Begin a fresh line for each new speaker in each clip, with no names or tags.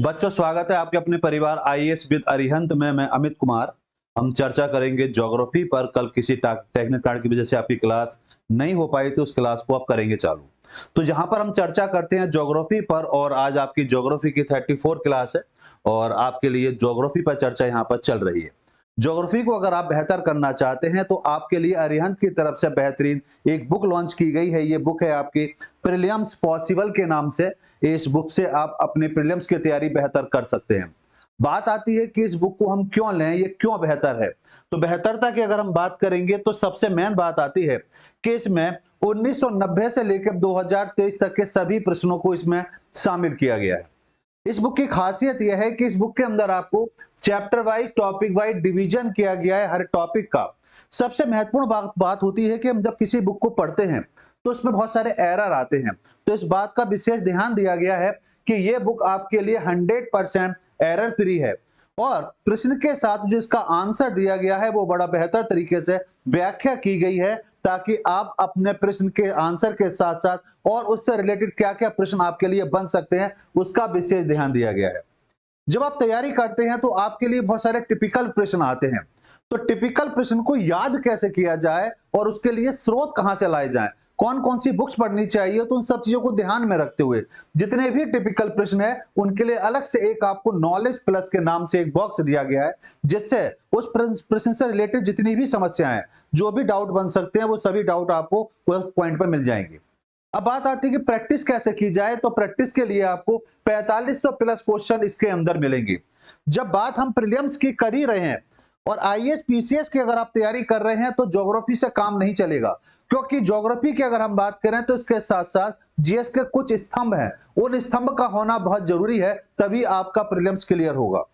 बच्चों, स्वागत है आपके अपने परिवार आईएएस विद अरिहंत में। मैं अमित कुमार। हम चर्चा करेंगे ज्योग्राफी पर। कल किसी टेक्निकल कारण की वजह से आपकी क्लास नहीं हो पाई थी, उस क्लास को आप करेंगे चालू। तो यहाँ पर हम चर्चा करते हैं ज्योग्राफी पर, और आज आपकी ज्योग्राफी की 34 क्लास है और आपके लिए ज्योग्राफी पर चर्चा यहाँ पर चल रही है। ज्योग्राफी को अगर आप बेहतर करना चाहते हैं तो आपके लिए अरिहंत की तरफ से बेहतरीन एक बुक लॉन्च की गई है। ये बुक है आपकी प्रीलिम्स पॉसिबल के नाम से। इस बुक से आप अपने प्रीलिम्स की तैयारी बेहतर कर सकते हैं। बात आती है कि इस बुक को हम क्यों लें, ये क्यों बेहतर है। तो बेहतरता की अगर हम बात करेंगे तो सबसे मेन बात आती है कि इसमें 1990 से लेकर 2023 तक के सभी प्रश्नों को इसमें शामिल किया गया है। इस बुक की खासियत यह है कि इस बुक के अंदर आपको chapter wise, topic wise division किया गया है हर टॉपिक का। सबसे महत्वपूर्ण बात होती है कि हम जब किसी बुक को पढ़ते हैं तो उसमें बहुत सारे एरर आते हैं। तो इस बात का विशेष ध्यान दिया गया है कि यह बुक आपके लिए 100% एरर फ्री है, और प्रश्न के साथ जो इसका आंसर दिया गया है वो बड़ा बेहतर तरीके से व्याख्या की गई है, ताकि आप अपने प्रश्न के आंसर के साथ साथ और उससे रिलेटेड क्या क्या प्रश्न आपके लिए बन सकते हैं उसका विशेष ध्यान दिया गया है। जब आप तैयारी करते हैं तो आपके लिए बहुत सारे टिपिकल प्रश्न आते हैं। तो टिपिकल प्रश्न को याद कैसे किया जाए और उसके लिए स्रोत कहां से लाए जाएं, कौन कौन सी बुक्स पढ़नी चाहिए, तो उन सब चीजों को ध्यान में रखते हुए जितने भी टिपिकल प्रश्न है उनके लिए अलग से एक आपको नॉलेज प्लस के नाम से एक बॉक्स दिया गया है, जिससे उस प्रश्न से रिलेटेड जितनी भी समस्याएं, जो भी डाउट बन सकते हैं, वो सभी डाउट आपको पॉइंट पर मिल जाएंगे। अब बात आती है कि प्रैक्टिस कैसे की जाए। तो प्रैक्टिस के लिए आपको 4500 प्लस क्वेश्चन इसके अंदर मिलेंगे। जब बात हम प्रीलिम्स की कर ही रहे हैं और आईएएस पीसीएस की अगर आप तैयारी कर रहे हैं तो ज्योग्राफी से काम नहीं चलेगा, क्योंकि ज्योग्राफी की अगर हम बात करें तो इसके साथ साथ जीएस के कुछ स्तंभ हैं, उन स्तंभ का होना बहुत जरूरी है, तभी आपका प्रीलिम्स क्लियर होगा।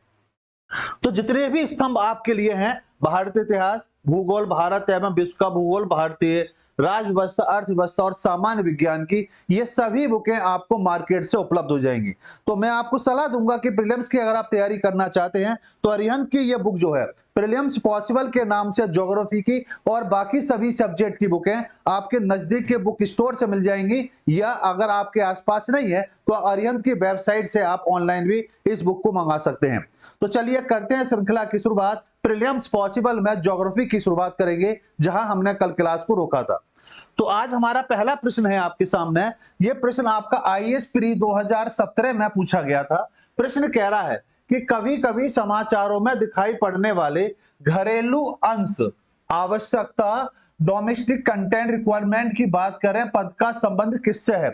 तो जितने भी स्तंभ आपके लिए हैं, भारतीय इतिहास, भूगोल, भारत एवं विश्व का भूगोल, भारतीय राजव्यवस्था, अर्थव्यवस्था और सामान्य विज्ञान की, ये सभी बुकें आपको मार्केट से उपलब्ध हो जाएंगी। तो मैं आपको सलाह दूंगा कि प्रीलिम्स की अगर आप तैयारी करना चाहते हैं तो अरिहंत की ये बुक जो है प्रीलिम्स पॉसिबल के नाम से ज्योग्राफी की और बाकी सभी सब्जेक्ट की बुकें आपके नजदीक के बुक स्टोर से मिल जाएंगी, या अगर आपके आसपास नहीं है तो अरिहंत की वेबसाइट से आप ऑनलाइन भी इस बुक को मंगा सकते हैं। तो चलिए करते हैं श्रृंखला की शुरुआत। प्रीलिम्स पॉसिबल में ज्योग्राफी की शुरुआत करेंगे, जहां हमने कल क्लास को रोका था। तो आज हमारा पहला प्रश्न है आपके सामने। यह प्रश्न आपका आईएएस प्री 2017 में पूछा गया था। प्रश्न कह रहा है कि कभी कभी समाचारों में दिखाई पड़ने वाले घरेलू अंश आवश्यकता, डोमेस्टिक कंटेंट रिक्वायरमेंट की बात करें, पद का संबंध किससे है।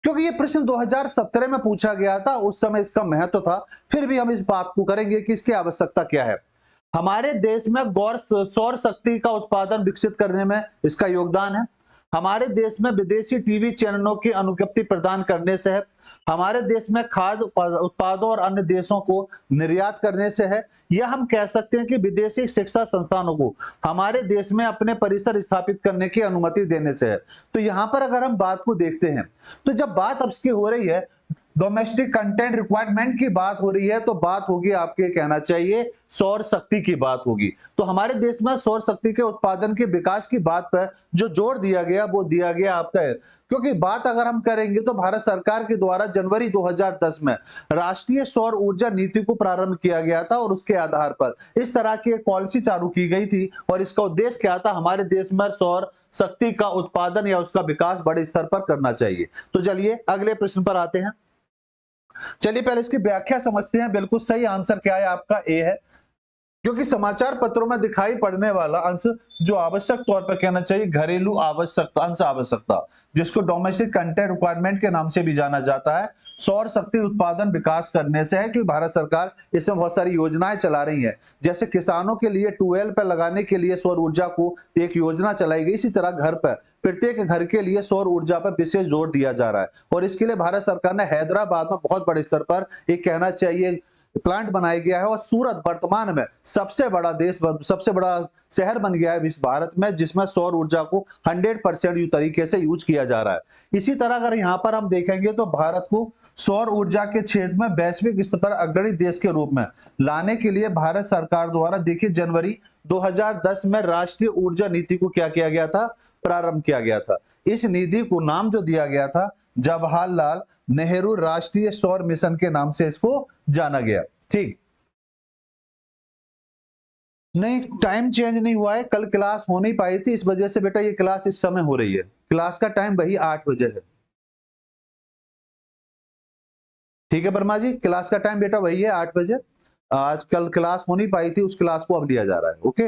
क्योंकि ये प्रश्न 2017 में पूछा गया था, उस समय इसका महत्व था, फिर भी हम इस बात को करेंगे कि इसकी आवश्यकता क्या है। हमारे देश में गौर सौर शक्ति का उत्पादन विकसित करने में इसका योगदान है। हमारे देश में विदेशी टीवी चैनलों की अनुज्ञप्ति प्रदान करने से है। हमारे देश में खाद्य उत्पादों और अन्य देशों को निर्यात करने से है। यह हम कह सकते हैं कि विदेशी शिक्षा संस्थानों को हमारे देश में अपने परिसर स्थापित करने की अनुमति देने से है। तो यहाँ पर अगर हम बात को देखते हैं तो जब बात अब इसकी हो रही है, डोमेस्टिक कंटेंट रिक्वायरमेंट की बात हो रही है, तो बात होगी आपके कहना चाहिए सौर शक्ति की बात होगी। तो हमारे देश में सौर शक्ति के उत्पादन के विकास की बात पर जो जोर दिया गया वो दिया गया आपका है। क्योंकि बात अगर हम करेंगे तो भारत सरकार के द्वारा जनवरी 2010 में राष्ट्रीय सौर ऊर्जा नीति को प्रारंभ किया गया था, और उसके आधार पर इस तरह की एक पॉलिसी चालू की गई थी। और इसका उद्देश्य क्या था, हमारे देश में सौर शक्ति का उत्पादन या उसका विकास बड़े स्तर पर करना चाहिए। तो चलिए अगले प्रश्न पर आते हैं। चलिए पहले इसकी व्याख्या समझते हैं। बिल्कुल सही आंसर क्या है आपका, ए है। क्योंकि समाचार पत्रों में दिखाई पड़ने वाला अंश जो आवश्यक तौर पर कहना चाहिए घरेलू आवश्यकता, अंश आवश्यकता, जिसको डोमेस्टिक कंटेंट रिक्वायरमेंट के नाम से भी जाना जाता है, सौर शक्ति उत्पादन विकास करने से है। कि भारत सरकार इसमें बहुत सारी योजनाएं चला रही है। जैसे किसानों के लिए ट्यूबवेल पर लगाने के लिए सौर ऊर्जा को एक योजना चलाई गई, इसी तरह घर पर प्रत्येक घर के लिए सौर ऊर्जा पर विशेष जोर दिया जा रहा है। और इसके लिए भारत सरकार ने हैदराबाद में बहुत बड़े स्तर पर एक कहना चाहिए प्लांट बनाया गया है, और सूरत वर्तमान में सबसे बड़ा शहर बन गया है इस भारत में, जिसमें सौर ऊर्जा को 100% तरीके से यूज किया जा रहा है। इसी तरह अगर यहाँ पर हम देखेंगे तो भारत को सौर ऊर्जा के क्षेत्र में वैश्विक स्तर पर अग्रणी देश के रूप में लाने के लिए भारत सरकार द्वारा देखिए जनवरी 2010 में राष्ट्रीय ऊर्जा नीति को क्या किया गया था, प्रारंभ किया गया था। इस निधि को नाम जो दिया गया था जवाहरलाल नेहरू राष्ट्रीय सौर मिशन के नाम से इसको जाना गया। ठीक, नहीं टाइम चेंज नहीं हुआ है, कल क्लास हो नहीं पाई थी, इस वजह से बेटा ये क्लास इस समय हो रही है। क्लास का टाइम वही 8 बजे है। ठीक है वर्मा जी, क्लास का टाइम बेटा वही है 8 बजे। आज कल क्लास हो नहीं पाई थी, उस क्लास को अब लिया जा रहा है। ओके।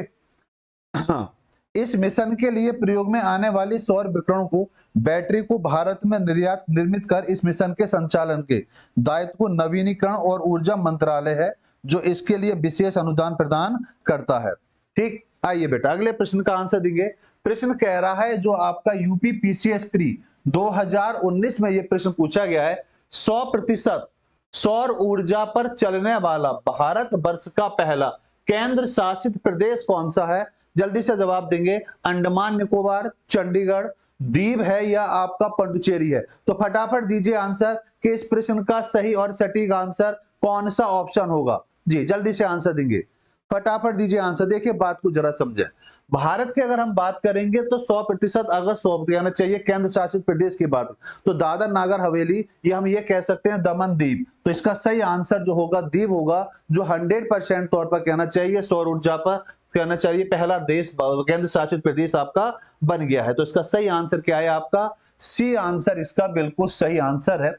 हाँ, इस मिशन के लिए प्रयोग में आने वाली सौर विकिरणों को बैटरी को भारत में निर्मित कर इस मिशन के संचालन के दायित्व को नवीनीकरण और ऊर्जा मंत्रालय है जो इसके लिए विशेष अनुदान प्रदान करता है। ठीक, आइए बेटा अगले प्रश्न का आंसर देंगे। प्रश्न कह रहा है जो आपका यूपी पीसीएस प्री 2019 में यह प्रश्न पूछा गया है, 100% सौर ऊर्जा पर चलने वाला भारत वर्ष का पहला केंद्र शासित प्रदेश कौन सा है? जल्दी से जवाब देंगे। अंडमान निकोबार, चंडीगढ़, दीव है या आपका पंडुचेरी है? तो फटाफट दीजिए आंसर कि इस प्रश्न का सही और सटीक आंसर कौन सा ऑप्शन होगा। जी जल्दी से आंसर देंगे, फटाफट दीजिए आंसर। देखिए बात को जरा समझें। भारत की अगर हम बात करेंगे तो 100% अगर 100 कहना चाहिए केंद्र शासित प्रदेश की बात, तो दादर नागर हवेली, ये हम ये कह सकते हैं दमन दीव। तो इसका सही आंसर जो होगा दीव होगा, जो 100% तौर पर कहना चाहिए सौर ऊर्जा पर कहना चाहिए पहला देश केंद्र शासित प्रदेश आपका बन गया है। तो इसका सही आंसर क्या है? आपका सी आंसर इसका बिल्कुल सही आंसर है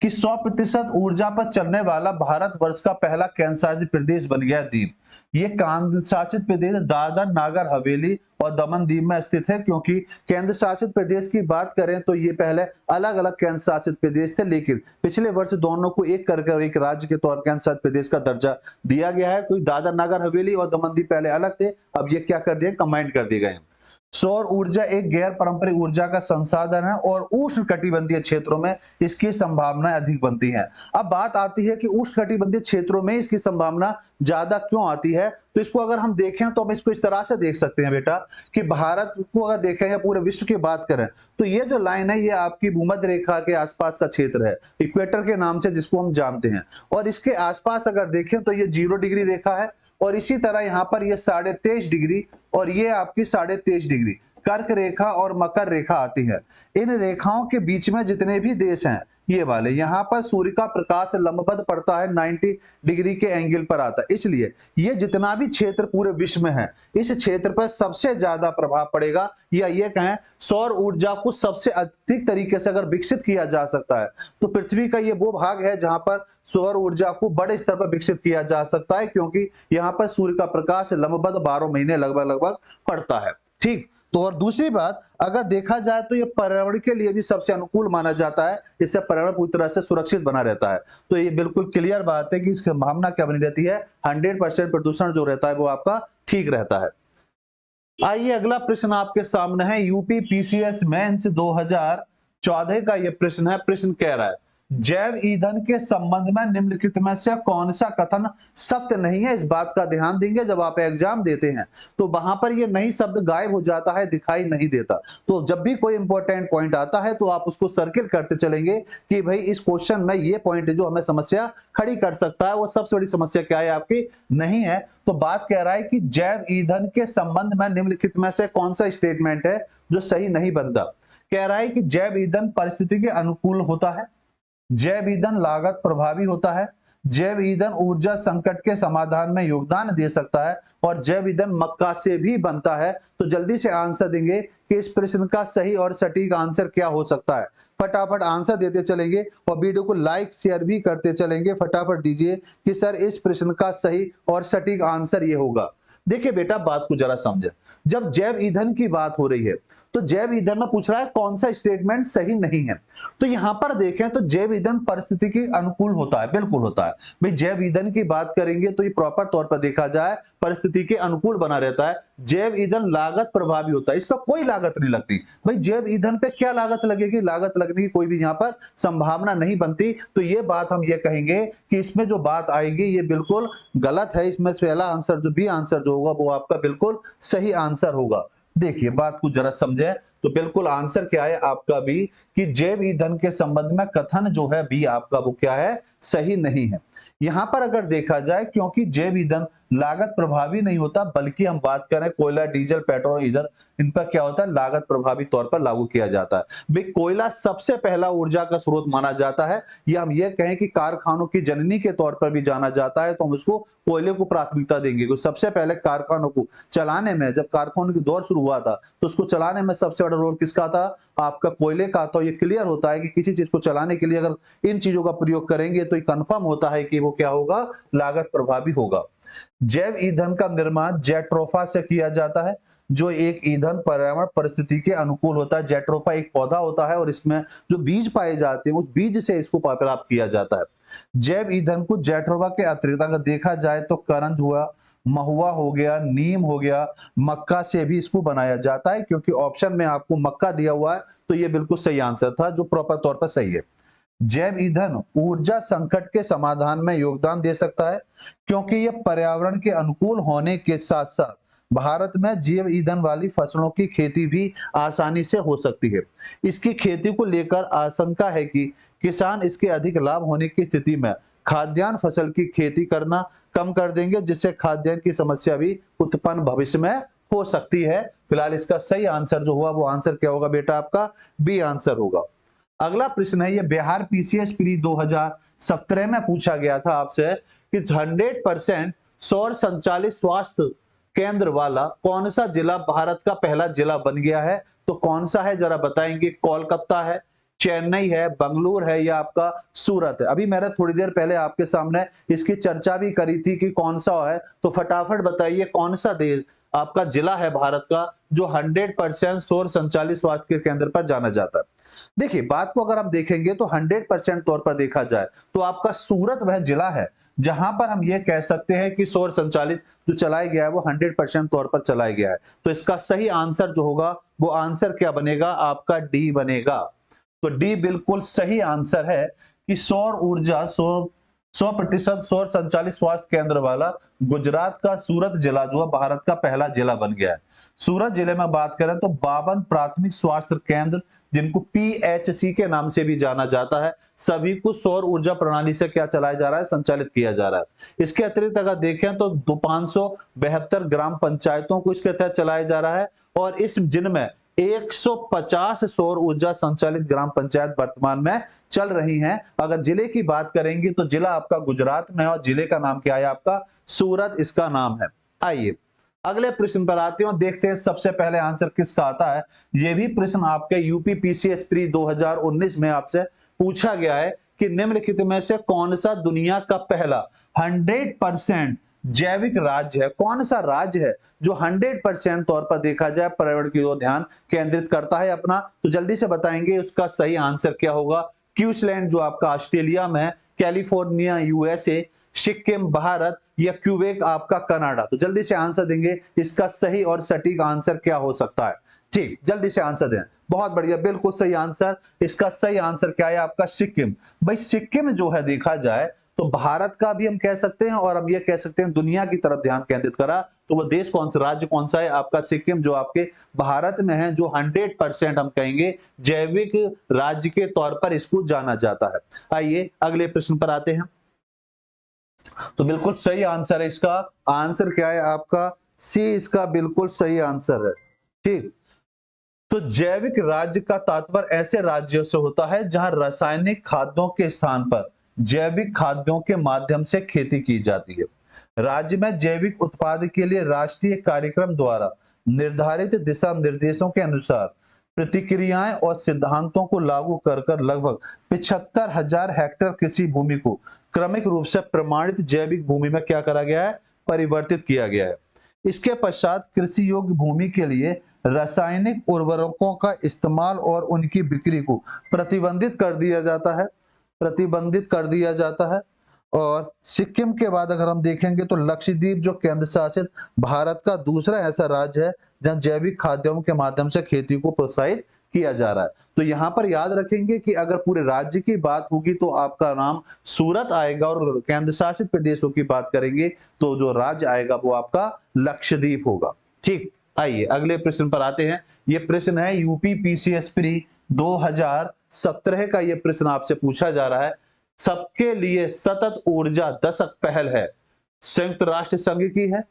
कि 100% ऊर्जा पर चलने वाला भारत वर्ष का पहला केंद्र शासित प्रदेश बन गया दीव। ये केंद्र शासित प्रदेश दादर नागर हवेली और दमन दीव में स्थित है, क्योंकि केंद्र शासित प्रदेश की बात करें तो ये पहले अलग अलग केंद्र शासित प्रदेश थे, लेकिन पिछले वर्ष दोनों को एक करके एक राज्य के तौर पर केंद्र शासित प्रदेश का दर्जा दिया गया है। कोई दादर नागर हवेली और दमन दीव पहले अलग थे, अब ये क्या कर दिए, कंबाइन कर दिए गए। सौर ऊर्जा एक गैर पारंपरिक ऊर्जा का संसाधन है और उष्ण कटिबंधीय क्षेत्रों में इसकी संभावनाएं अधिक बनती हैं। अब बात आती है कि उष्ण कटिबंधीय क्षेत्रों में इसकी संभावना ज्यादा क्यों आती है? तो इसको अगर हम देखें तो हम इसको इस तरह से देख सकते हैं बेटा कि भारत को अगर देखें या पूरे विश्व की बात करें तो ये जो लाइन है ये आपकी भूमध्य रेखा के आसपास का क्षेत्र है, इक्वेटर के नाम से जिसको हम जानते हैं। और इसके आसपास अगर देखें तो ये 0 डिग्री रेखा है, और इसी तरह यहां पर ये 23.5 डिग्री और ये आपकी 23.5 डिग्री कर्क रेखा और मकर रेखा आती है। इन रेखाओं के बीच में जितने भी देश हैं ये वाले, यहाँ पर सूर्य का प्रकाश लंबवत पड़ता है, 90 डिग्री के एंगल पर आता है। इसलिए ये जितना भी क्षेत्र पूरे विश्व में है इस क्षेत्र पर सबसे ज्यादा प्रभाव पड़ेगा, या ये कहें सौर ऊर्जा को सबसे अधिक तरीके से अगर विकसित किया जा सकता है तो पृथ्वी का ये वो भाग है जहां पर सौर ऊर्जा को बड़े स्तर पर विकसित किया जा सकता है, क्योंकि यहाँ पर सूर्य का प्रकाश लंबवत 12 महीने लगभग पड़ता है। ठीक, तो और दूसरी बात अगर देखा जाए तो ये पर्यावरण के लिए भी सबसे अनुकूल माना जाता है, इससे पर्यावरण पूरी तरह से सुरक्षित बना रहता है। तो ये बिल्कुल क्लियर बात है कि इसकी संभावना क्या बनी रहती है, 100% प्रदूषण जो रहता है वो आपका ठीक रहता है। आइए अगला प्रश्न आपके सामने है, यूपी पीसीएस मेंस 2014 का ये प्रश्न है। प्रश्न कह रहा है जैव ईंधन के संबंध में निम्नलिखित में से कौन सा कथन सत्य नहीं है? इस बात का ध्यान देंगे, जब आप एग्जाम देते हैं तो वहां पर ये नहीं शब्द गायब हो जाता है, दिखाई नहीं देता। तो जब भी कोई इंपॉर्टेंट पॉइंट आता है तो आप उसको सर्किल करते चलेंगे कि भाई इस क्वेश्चन में ये पॉइंट जो हमें समस्या खड़ी कर सकता है वो सबसे बड़ी समस्या क्या है आपकी नहीं है। तो बात कह रहा है कि जैव ईंधन के संबंध में निम्नलिखित में से कौन सा स्टेटमेंट है जो सही नहीं बनता? कह रहा है कि जैव ईंधन परिस्थिति के अनुकूल होता है, जैव ईंधन लागत प्रभावी होता है, जैव ईंधन ऊर्जा संकट के समाधान में योगदान दे सकता है, और जैव ईंधन मक्का से भी बनता है। तो जल्दी से आंसर देंगे कि इस प्रश्न का सही और सटीक आंसर क्या हो सकता है। फटाफट आंसर देते चलेंगे और वीडियो को लाइक शेयर भी करते चलेंगे। फटाफट दीजिए कि सर इस प्रश्न का सही और सटीक आंसर ये होगा। देखिए बेटा बात को जरा समझे, जब जैव ईंधन की बात हो रही है तो जैव ईंधन में पूछ रहा है कौन सा स्टेटमेंट सही नहीं है। तो यहां पर देखें तो जैव ईंधन परिस्थिति के अनुकूल होता है, बिल्कुल होता है भाई। जैव ईंधन की बात करेंगे तो ये प्रॉपर तौर पर देखा जाए परिस्थिति के अनुकूल बना रहता है। जैव ईंधन लागत प्रभावी होता है, इसका कोई लागत नहीं लगती भाई। जैव ईंधन पे क्या लागत लगेगी? लागत लगने की कोई भी यहाँ पर संभावना नहीं बनती। तो ये बात हम ये कहेंगे कि इसमें जो बात आएगी ये बिल्कुल गलत है। इसमें पहला आंसर जो बी आंसर जो होगा वो आपका बिल्कुल सही आंसर होगा। देखिए बात को जरा समझे तो बिल्कुल आंसर क्या है आपका बी कि जैव ईंधन के संबंध में कथन जो है बी आपका वो क्या है, सही नहीं है। यहां पर अगर देखा जाए क्योंकि जैव ईंधन लागत प्रभावी नहीं होता, बल्कि हम बात करें कोयला, डीजल, पेट्रोल, ईंधन, इन पर क्या होता है, लागत प्रभावी तौर पर लागू किया जाता है। भाई कोयला सबसे पहला ऊर्जा का स्रोत माना जाता है, या हम ये कहें कि कारखानों की जननी के तौर पर भी जाना जाता है, तो हम उसको कोयले को प्राथमिकता देंगे, क्योंकि सबसे पहले कारखानों को चलाने में, जब कारखानों की दौर शुरू हुआ था तो उसको चलाने में सबसे बड़ा रोल किसका था, आपका कोयले का। तो ये क्लियर होता है कि किसी चीज को चलाने के लिए अगर इन चीजों का प्रयोग करेंगे तो ये कंफर्म होता है कि वो क्या होगा, लागत प्रभावी होगा। जैव ईंधन का निर्माण जैट्रोफा से किया जाता है, जो एक ईंधन पर्यावरण परिस्थिति के अनुकूल होता है। जैट्रोफा एक पौधा होता है और इसमें जो बीज पाए जाते हैं उस बीज से इसको प्राप्त किया जाता है। जैव ईंधन को जैट्रोफा के अतिरिक्त अगर देखा जाए तो करंज हुआ, महुआ हो गया, नीम हो गया, मक्का से भी इसको बनाया जाता है। क्योंकि ऑप्शन में आपको मक्का दिया हुआ है तो ये बिल्कुल सही आंसर था, जो प्रॉपर तौर पर सही है। जैव ईंधन ऊर्जा संकट के समाधान में योगदान दे सकता है, क्योंकि यह पर्यावरण के अनुकूल होने के साथ साथ भारत में जैव ईंधन वाली फसलों की खेती भी आसानी से हो सकती है। इसकी खेती को लेकर आशंका है कि किसान इसके अधिक लाभ होने की स्थिति में खाद्यान्न फसल की खेती करना कम कर देंगे, जिससे खाद्यान्न की समस्या भी उत्पन्न भविष्य में हो सकती है। फिलहाल इसका सही आंसर जो हुआ वो आंसर क्या होगा बेटा, आपका बी आंसर होगा। अगला प्रश्न है, ये बिहार पीसीएस प्री 2017 में पूछा गया था आपसे कि 100% सौर संचालित स्वास्थ्य केंद्र वाला कौन सा जिला भारत का पहला जिला बन गया है। तो कौन सा है जरा बताएंगे, कोलकाता है, चेन्नई है, बंगलुरु है, या आपका सूरत है। अभी मैंने थोड़ी देर पहले आपके सामने इसकी चर्चा भी करी थी कि कौन सा है, तो फटाफट बताइए कौन सा देश आपका जिला है भारत का जो 100% सौर संचालित स्वास्थ्य केंद्र पर जाना जाता है। देखिए बात को अगर आप देखेंगे तो 100% तौर पर देखा जाए तो आपका सूरत वह जिला है जहां पर हम ये कह सकते हैं कि सौर संचालित जो चलाया गया है वो 100% तौर पर चलाया गया है। तो इसका सही आंसर जो होगा वो आंसर क्या बनेगा, आपका डी बनेगा। तो डी बिल्कुल सही आंसर है कि सौर ऊर्जा 100% सौर संचालित स्वास्थ्य केंद्र वाला गुजरात का सूरत जिला जो है भारत का पहला जिला बन गया है। सूरत जिले में बात करें तो 52 प्राथमिक स्वास्थ्य केंद्र, जिनको पीएचसी के नाम से भी जाना जाता है, सभी को सौर ऊर्जा प्रणाली से क्या चलाया जा रहा है, संचालित किया जा रहा है। इसके अतिरिक्त अगर देखें तो 572 ग्राम पंचायतों को इसके तहत चलाया जा रहा है, और इस जिनमें 150 सौर ऊर्जा संचालित ग्राम पंचायत वर्तमान में चल रही हैं। अगर जिले की बात करेंगे तो जिला आपका गुजरात में है और जिले का नाम क्या है, आपका सूरत इसका नाम है। आइए अगले प्रश्न पर आते हैं और देखते हैं सबसे पहले आंसर किसका आता है। यह भी प्रश्न आपके यूपी पीसीएस प्री 2019 में आपसे पूछा गया है कि निम्नलिखित में से कौन सा दुनिया का पहला 100% जैविक राज्य है। कौन सा राज्य है जो 100% तौर पर देखा जाए पर्यावरण की ओर ध्यान केंद्रित करता है अपना, तो जल्दी से बताएंगे उसका सही आंसर क्या होगा। क्वींसलैंड जो आपका ऑस्ट्रेलिया में है, कैलिफोर्निया यूएसए, सिक्किम भारत, या क्यूबेक आपका कनाडा। तो जल्दी से आंसर देंगे इसका सही और सटीक आंसर क्या हो सकता है। ठीक, जल्दी से आंसर दें। बहुत बढ़िया, बिल्कुल सही आंसर। इसका सही आंसर क्या है, आपका सिक्किम। भाई सिक्किम जो है देखा जाए तो भारत का भी हम कह सकते हैं और हम ये कह सकते हैं दुनिया की तरफ ध्यान केंद्रित करा, तो वो देश कौन सा, राज्य कौन सा है, आपका सिक्किम, जो आपके भारत में है, जो 100% हम कहेंगे जैविक राज्य के तौर पर इसको जाना जाता है। आइए अगले प्रश्न पर आते हैं। तो बिल्कुल सही आंसर है इसका। आंसर क्या है आपका, सी इसका बिल्कुल सही आंसर है। ठीक, तो जैविक राज्य का तात्पर्य ऐसे राज्यों से होता है जहां रासायनिक खाद्यों के स्थान पर जैविक खाद्यों के माध्यम से खेती की जाती है। राज्य में जैविक उत्पाद के लिए राष्ट्रीय कार्यक्रम द्वारा निर्धारित दिशा निर्देशों के अनुसार प्रतिक्रियाएं और सिद्धांतों को लागू कर लगभग 75,000 हेक्टेयर कृषि भूमि को क्रमिक रूप से प्रमाणित जैविक भूमि में क्या करा गया है, परिवर्तित किया गया है। इसके पश्चात कृषि योग्य भूमि के लिए रासायनिक उर्वरकों का इस्तेमाल और उनकी बिक्री को प्रतिबंधित कर दिया जाता है, प्रतिबंधित कर दिया जाता है। और सिक्किम के बाद अगर हम देखेंगे तो लक्षद्वीप जो केंद्र शासित भारत का दूसरा ऐसा राज्य है जहां जैविक खाद्यों के माध्यम से खेती को प्रोत्साहित किया जा रहा है। तो यहां पर याद रखेंगे कि अगर पूरे राज्य की बात होगी तो आपका नाम सूरत आएगा, और केंद्र शासित प्रदेशों की बात करेंगे तो जो राज्य आएगा वो आपका लक्षद्वीप होगा। ठीक, आइए अगले प्रश्न पर आते हैं। ये प्रश्न है यूपी पीसीएस प्री 2017 का। ये प्रश्न आपसे पूछा जा रहा है, सबके लिए सतत ऊर्जा दशक पहल है, संयुक्त राष्ट्र संघ की है,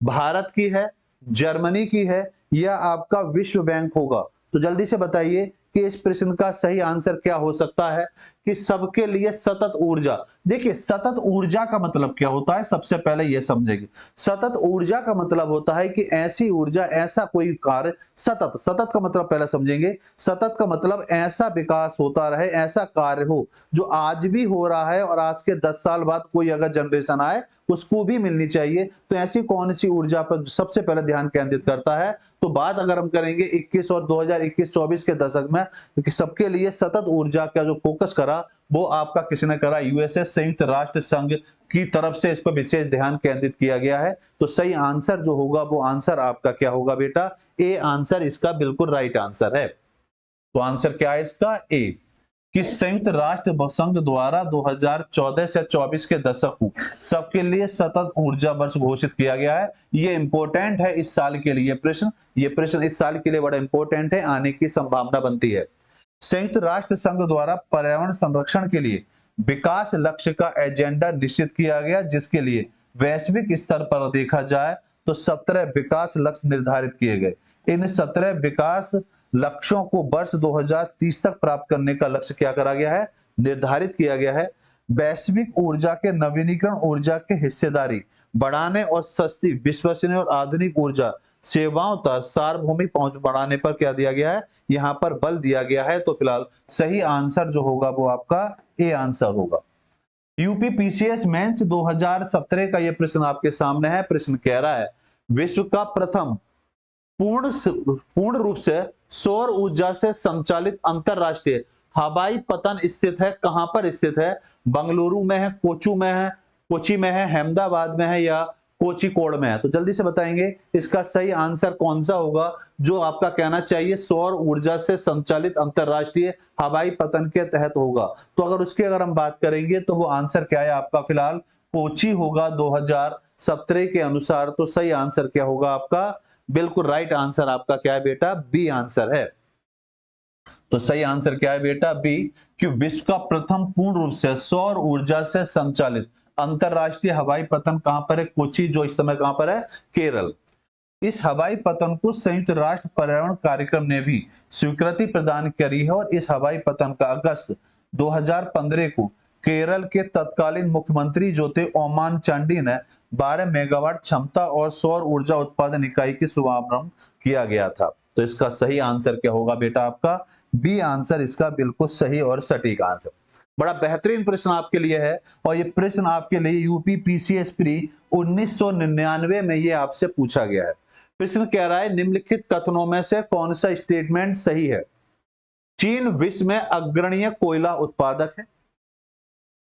भारत की है, जर्मनी की है, या आपका विश्व बैंक होगा? तो जल्दी से बताइए कि इस प्रश्न का सही आंसर क्या हो सकता है कि सबके लिए सतत ऊर्जा। देखिए सतत ऊर्जा का मतलब क्या होता है, सबसे पहले यह समझेंगे। सतत ऊर्जा का मतलब होता है कि ऐसी ऊर्जा, ऐसा कोई कार्य सतत, सतत का मतलब पहले समझेंगे। सतत का मतलब ऐसा विकास होता रहे, ऐसा कार्य हो जो आज भी हो रहा है और आज के 10 साल बाद कोई अगर जनरेशन आए उसको भी मिलनी चाहिए। तो ऐसी कौन सी ऊर्जा पर सबसे पहले ध्यान केंद्रित करता है? तो बात अगर हम करेंगे 21 और 2021-24 के दशक में, कि सबके लिए सतत ऊर्जा का जो फोकस करा वो आपका किसने करा? यूएसए, संयुक्त राष्ट्र संघ की तरफ से इस पर विशेष ध्यान केंद्रित किया गया है। तो सही आंसर जो होगा वो आंसर आपका क्या होगा बेटा? ए आंसर इसका बिल्कुल राइट आंसर है। तो आंसर क्या है इसका? ए, कि संयुक्त राष्ट्र संघ द्वारा 2014 से 24 के दशक को सबके लिए सतत ऊर्जा वर्ष घोषित किया गया है। ये इंपॉर्टेंट है इस साल के लिए प्रश्न, ये प्रश्न इस साल के लिए बड़ा इंपॉर्टेंट है, आने की संभावना बनती है। संयुक्त राष्ट्र संघ द्वारा पर्यावरण संरक्षण के लिए विकास लक्ष्य का एजेंडा निश्चित किया गया, जिसके लिए वैश्विक स्तर पर देखा जाए तो 17 विकास लक्ष्य निर्धारित किए गए। इन 17 विकास लक्ष्यों को वर्ष 2030 तक प्राप्त करने का लक्ष्य क्या करा गया है? निर्धारित किया गया है। वैश्विक ऊर्जा के नवीनीकरण ऊर्जा के हिस्सेदारी बढ़ाने और सस्ती, विश्वसनीय और आधुनिक ऊर्जा सेवाओं तक सार्वभौमिक पहुंच बढ़ाने पर क्या दिया गया है? यहां पर बल दिया गया है। तो फिलहाल सही आंसर जो होगा वो आपका ए आंसर होगा। यूपी पीसीएस मेंस 2017 का यह प्रश्न आपके सामने है। प्रश्न कह रहा है विश्व का प्रथम पूर्ण रूप से सौर ऊर्जा से संचालित अंतरराष्ट्रीय हवाई पतन स्थित है, कहां पर स्थित है? बंगलुरु में है, कोचू में है, कोची में है, अहमदाबाद में है, या कोचिकोड में है? तो जल्दी से बताएंगे इसका सही आंसर कौन सा होगा जो आपका कहना चाहिए सौर ऊर्जा से संचालित अंतरराष्ट्रीय हवाई पतन के तहत होगा। तो अगर हम बात करेंगे तो वो आंसर क्या है आपका? फिलहाल कोची होगा 2017 के अनुसार। तो सही आंसर क्या होगा आपका? बिल्कुल राइट आंसर आपका क्या है बेटा? बी आंसर है। तो सही आंसर क्या है बेटा? बी, कि विश्व का प्रथम पूर्ण रूप से सौर ऊर्जा से संचालित अंतरराष्ट्रीय हवाई पतन कहां पर है? कोची, जो इस समय कहां पर है? केरल। इस हवाई पतन को संयुक्त राष्ट्र पर्यावरण कार्यक्रम ने भी स्वीकृति प्रदान करी है और इस हवाई पतन का अगस्त 2015 को केरल के तत्कालीन मुख्यमंत्री जो थे ओमान चांडी ने 12 मेगावाट क्षमता और सौर ऊर्जा उत्पादन इकाई की शुभारंभ किया गया था। तो इसका सही आंसर क्या होगा बेटा आपका? बी आंसर इसका बिल्कुल सही और सटीक आंसर। बड़ा बेहतरीन प्रश्न आपके लिए है और ये प्रश्न आपके लिए यूपी पीसीएस प्री 1999 में ये आपसे पूछा गया है। प्रश्न कह रहा है निम्नलिखित कथनों में से कौन सा स्टेटमेंट सही है? चीन विश्व में अग्रणीय कोयला उत्पादक है।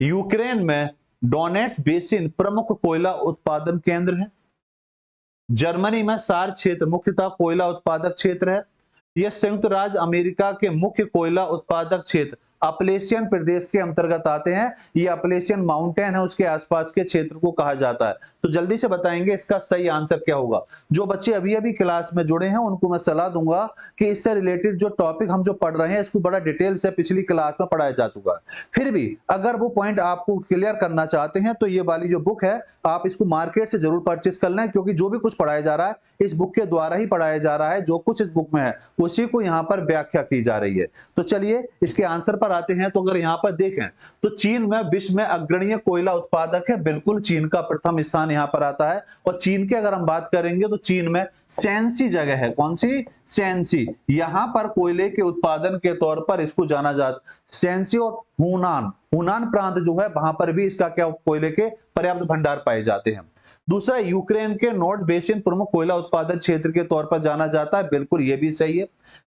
यूक्रेन में डोनेट्स बेसिन प्रमुख कोयला उत्पादन केंद्र है। जर्मनी में सार क्षेत्र मुख्यतः कोयला उत्पादक क्षेत्र है। यह संयुक्त राज्य अमेरिका के मुख्य कोयला उत्पादक क्षेत्र अपलेशियन प्रदेश के अंतर्गत आते हैं। ये अपलेशियन माउंटेन है उसके आसपास के क्षेत्र को कहा जाता है। तो जल्दी से बताएंगे इसका सही आंसर क्या होगा। जो बच्चे अभी अभी क्लास में जुड़े हैं उनको मैं सलाह दूंगा कि इससे रिलेटेड जो टॉपिक हम जो पढ़ रहे हैं इसको बड़ा डिटेल से पिछली क्लास में पढ़ाया जा चुका है। फिर भी अगर वो पॉइंट आपको क्लियर करना चाहते हैं तो ये वाली जो बुक है आप इसको मार्केट से जरूर परचेस कर लें, क्योंकि जो भी कुछ पढ़ाया जा रहा है इस बुक के द्वारा ही पढ़ाया जा रहा है। जो कुछ इस बुक में है उसी को यहाँ पर व्याख्या की जा रही है। तो चलिए इसके आंसर पर आते हैं। तो अगर यहाँ पर देखें तो चीन में विश्व में अग्रणीय कोयला उत्पादक है। बिल्कुल चीन का प्रथम स्थान यहाँ पर आता है। और चीन की अगर हम बात करेंगे तो चीन में सैनसी जगह है। कौन सी? सैनसी। यहाँ पर कोयले के उत्पादन के तौर पर इसको जाना जाता। सैनसी और हुनान प्रांत जो है वहां पर भी इसका क्या कोयले के पर्याप्त भंडार पाए जाते हैं। दूसरा, यूक्रेन के नॉर्थ बेसिन प्रमुख कोयला उत्पादन क्षेत्र के तौर पर जाना जाता है। बिल्कुल ये भी सही है।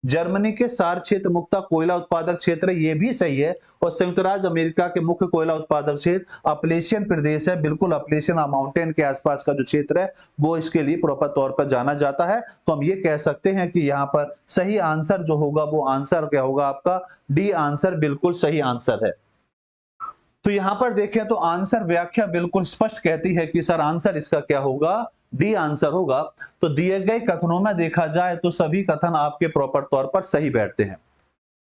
जर्मनी के सार क्षेत्र मुख्यतः कोयला उत्पादक क्षेत्र, ये भी सही है। और संयुक्त राज्य अमेरिका के मुख्य कोयला उत्पादक क्षेत्र अपलेशियन प्रदेश है। बिल्कुल अपलेशियन माउंटेन के आसपास का जो क्षेत्र है वो इसके लिए प्रॉपर तौर पर जाना जाता है। तो हम ये कह सकते हैं कि यहाँ पर सही आंसर जो होगा वो आंसर क्या होगा आपका? डी आंसर बिल्कुल सही आंसर है। तो यहां पर देखें तो आंसर व्याख्या बिल्कुल स्पष्ट कहती है कि सर आंसर इसका क्या होगा? डी आंसर होगा। तो दिए गए कथनों में देखा जाए तो सभी कथन आपके प्रॉपर तौर पर सही बैठते हैं।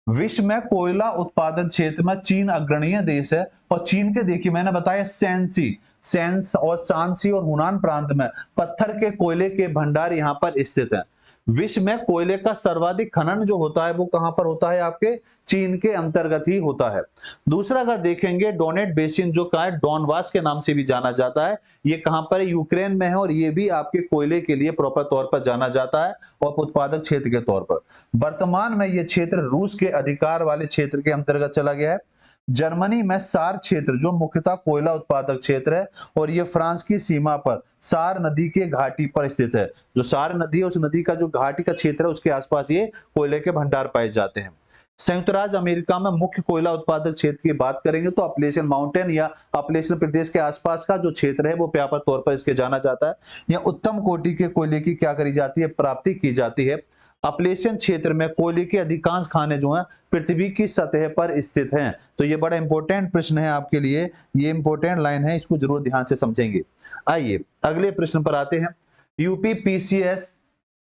विश्व में कोयला उत्पादन क्षेत्र में चीन अग्रणीय देश है। और चीन के देखिए मैंने बताया सैनसी, सेंस और सांसी और हुनान प्रांत में पत्थर के कोयले के भंडार यहाँ पर स्थित हैं। विश्व में कोयले का सर्वाधिक खनन जो होता है वो कहां पर होता है, आपके चीन के अंतर्गत ही होता है। दूसरा अगर देखेंगे डोनेट बेसिन जो कहा है डॉनबास के नाम से भी जाना जाता है, ये कहां पर है, यूक्रेन में है और ये भी आपके कोयले के लिए प्रॉपर तौर पर जाना जाता है और उत्पादक क्षेत्र के तौर पर। वर्तमान में ये क्षेत्र रूस के अधिकार वाले क्षेत्र के अंतर्गत चला गया है। जर्मनी में सार क्षेत्र जो मुख्यतः कोयला उत्पादक क्षेत्र है और ये फ्रांस की सीमा पर सार नदी के घाटी पर स्थित है। जो सार नदी है उस नदी का जो घाटी का क्षेत्र है उसके आसपास ये कोयले के भंडार पाए जाते हैं। संयुक्त राज्य अमेरिका में मुख्य कोयला उत्पादक क्षेत्र की बात करेंगे तो अपलेशियन माउंटेन या अपलेशियन प्रदेश के आसपास का जो क्षेत्र है वो व्यापक तौर पर इसके जाना जाता है। यहाँ उत्तम कोटि के कोयले की क्या करी जाती है, प्राप्ति की जाती है। अपलेशियन क्षेत्र में कोयले के अधिकांश खाने जो हैं पृथ्वी की सतह पर स्थित हैं। तो ये बड़ा इंपॉर्टेंट प्रश्न है आपके लिए, ये इंपॉर्टेंट लाइन है, इसको जरूर ध्यान से समझेंगे। आइए अगले प्रश्न पर आते हैं। यूपी पीसीएस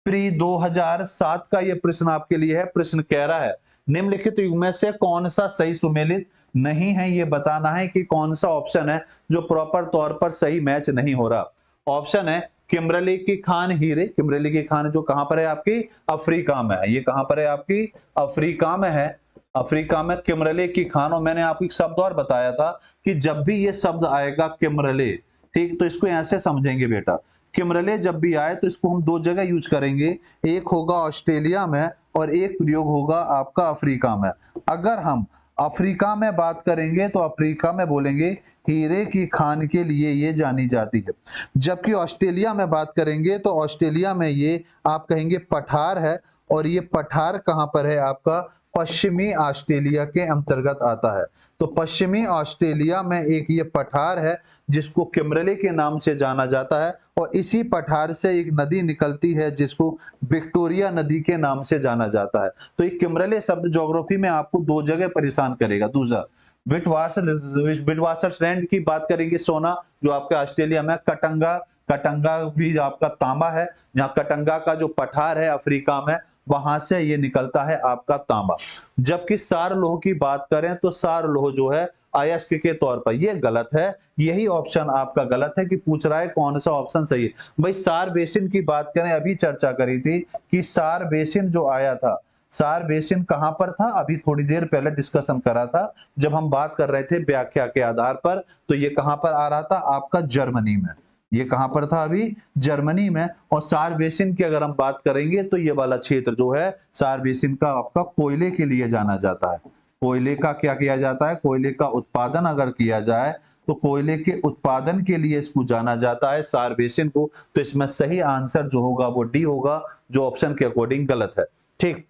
प्री 2007 का ये प्रश्न आपके लिए है। प्रश्न कह रहा है निम्नलिखित युग में से कौन सा सही सुमेलित नहीं है, ये बताना है कि कौन सा ऑप्शन है जो प्रॉपर तौर पर सही मैच नहीं हो रहा। ऑप्शन है किम्बरली की खान हीरे, किम्बरली की खान जो कहां पर है आपकी अफ्रीका में है, ये कहां पर है आपकी अफ्रीका में है। अफ्रीका में किम्बरली की खान, और मैंने आपको एक शब्द और बताया था कि जब भी ये शब्द आएगा किम्बरली, ठीक, तो इसको ऐसे समझेंगे बेटा, किम्बरले जब भी आए तो इसको हम दो जगह यूज करेंगे, एक होगा ऑस्ट्रेलिया में और एक प्रयोग होगा आपका अफ्रीका में। अगर हम अफ्रीका में बात करेंगे तो अफ्रीका में बोलेंगे हीरे की खान के लिए ये जानी जाती है, जबकि ऑस्ट्रेलिया में बात करेंगे तो ऑस्ट्रेलिया में ये आप कहेंगे पठार है, और ये पठार कहां पर है आपका पश्चिमी ऑस्ट्रेलिया के अंतर्गत आता है। तो पश्चिमी ऑस्ट्रेलिया में एक ये पठार है जिसको किम्बरले के नाम से जाना जाता है, और इसी पठार से एक नदी निकलती है जिसको विक्टोरिया नदी के नाम से जाना जाता है। तो ये किम्बरले शब्द ज्योग्राफी में आपको दो जगह परेशान करेगा। दूसरा विटवाटरलैंड की बात करेंगे, सोना जो आपका ऑस्ट्रेलिया में, कटंगा, कटंगा भी आपका तांबा है, जहाँ कटंगा का जो पठार है अफ्रीका में वहां से ये निकलता है आपका तांबा। जबकि सार लोह की बात करें तो सार लोह जो है अयस्क के तौर पर, ये गलत है, यही ऑप्शन आपका गलत है कि पूछ रहा है कौन सा ऑप्शन सही है। भाई सार बेसिन की बात करें, अभी चर्चा करी थी कि सार बेसिन जो आया था, सार बेसिन कहां पर था, अभी थोड़ी देर पहले डिस्कशन करा था जब हम बात कर रहे थे व्याख्या के आधार पर, तो ये कहां पर आ रहा था आपका जर्मनी में, ये कहां पर था अभी जर्मनी में। और सार बेसिन की अगर हम बात करेंगे तो ये वाला क्षेत्र जो है सार बेसिन का आपका कोयले के लिए जाना जाता है। कोयले का क्या किया जाता है, कोयले का उत्पादन अगर किया जाए तो कोयले के उत्पादन के लिए इसको जाना जाता है सार बेसिन को। तो इसमें सही आंसर जो होगा वो डी होगा, जो ऑप्शन के अकॉर्डिंग गलत है। ठीक,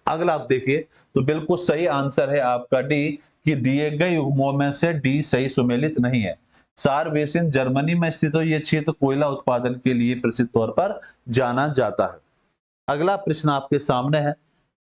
अगला आप देखिए तो बिल्कुल सही आंसर है आपका डी, कि दिए गए युग्मों में से डी सही सुमेलित नहीं है। सार बेसिन जर्मनी में स्थित हो, यह क्षेत्र कोयला उत्पादन के लिए प्रसिद्ध तौर पर जाना जाता है। अगला प्रश्न आपके सामने है।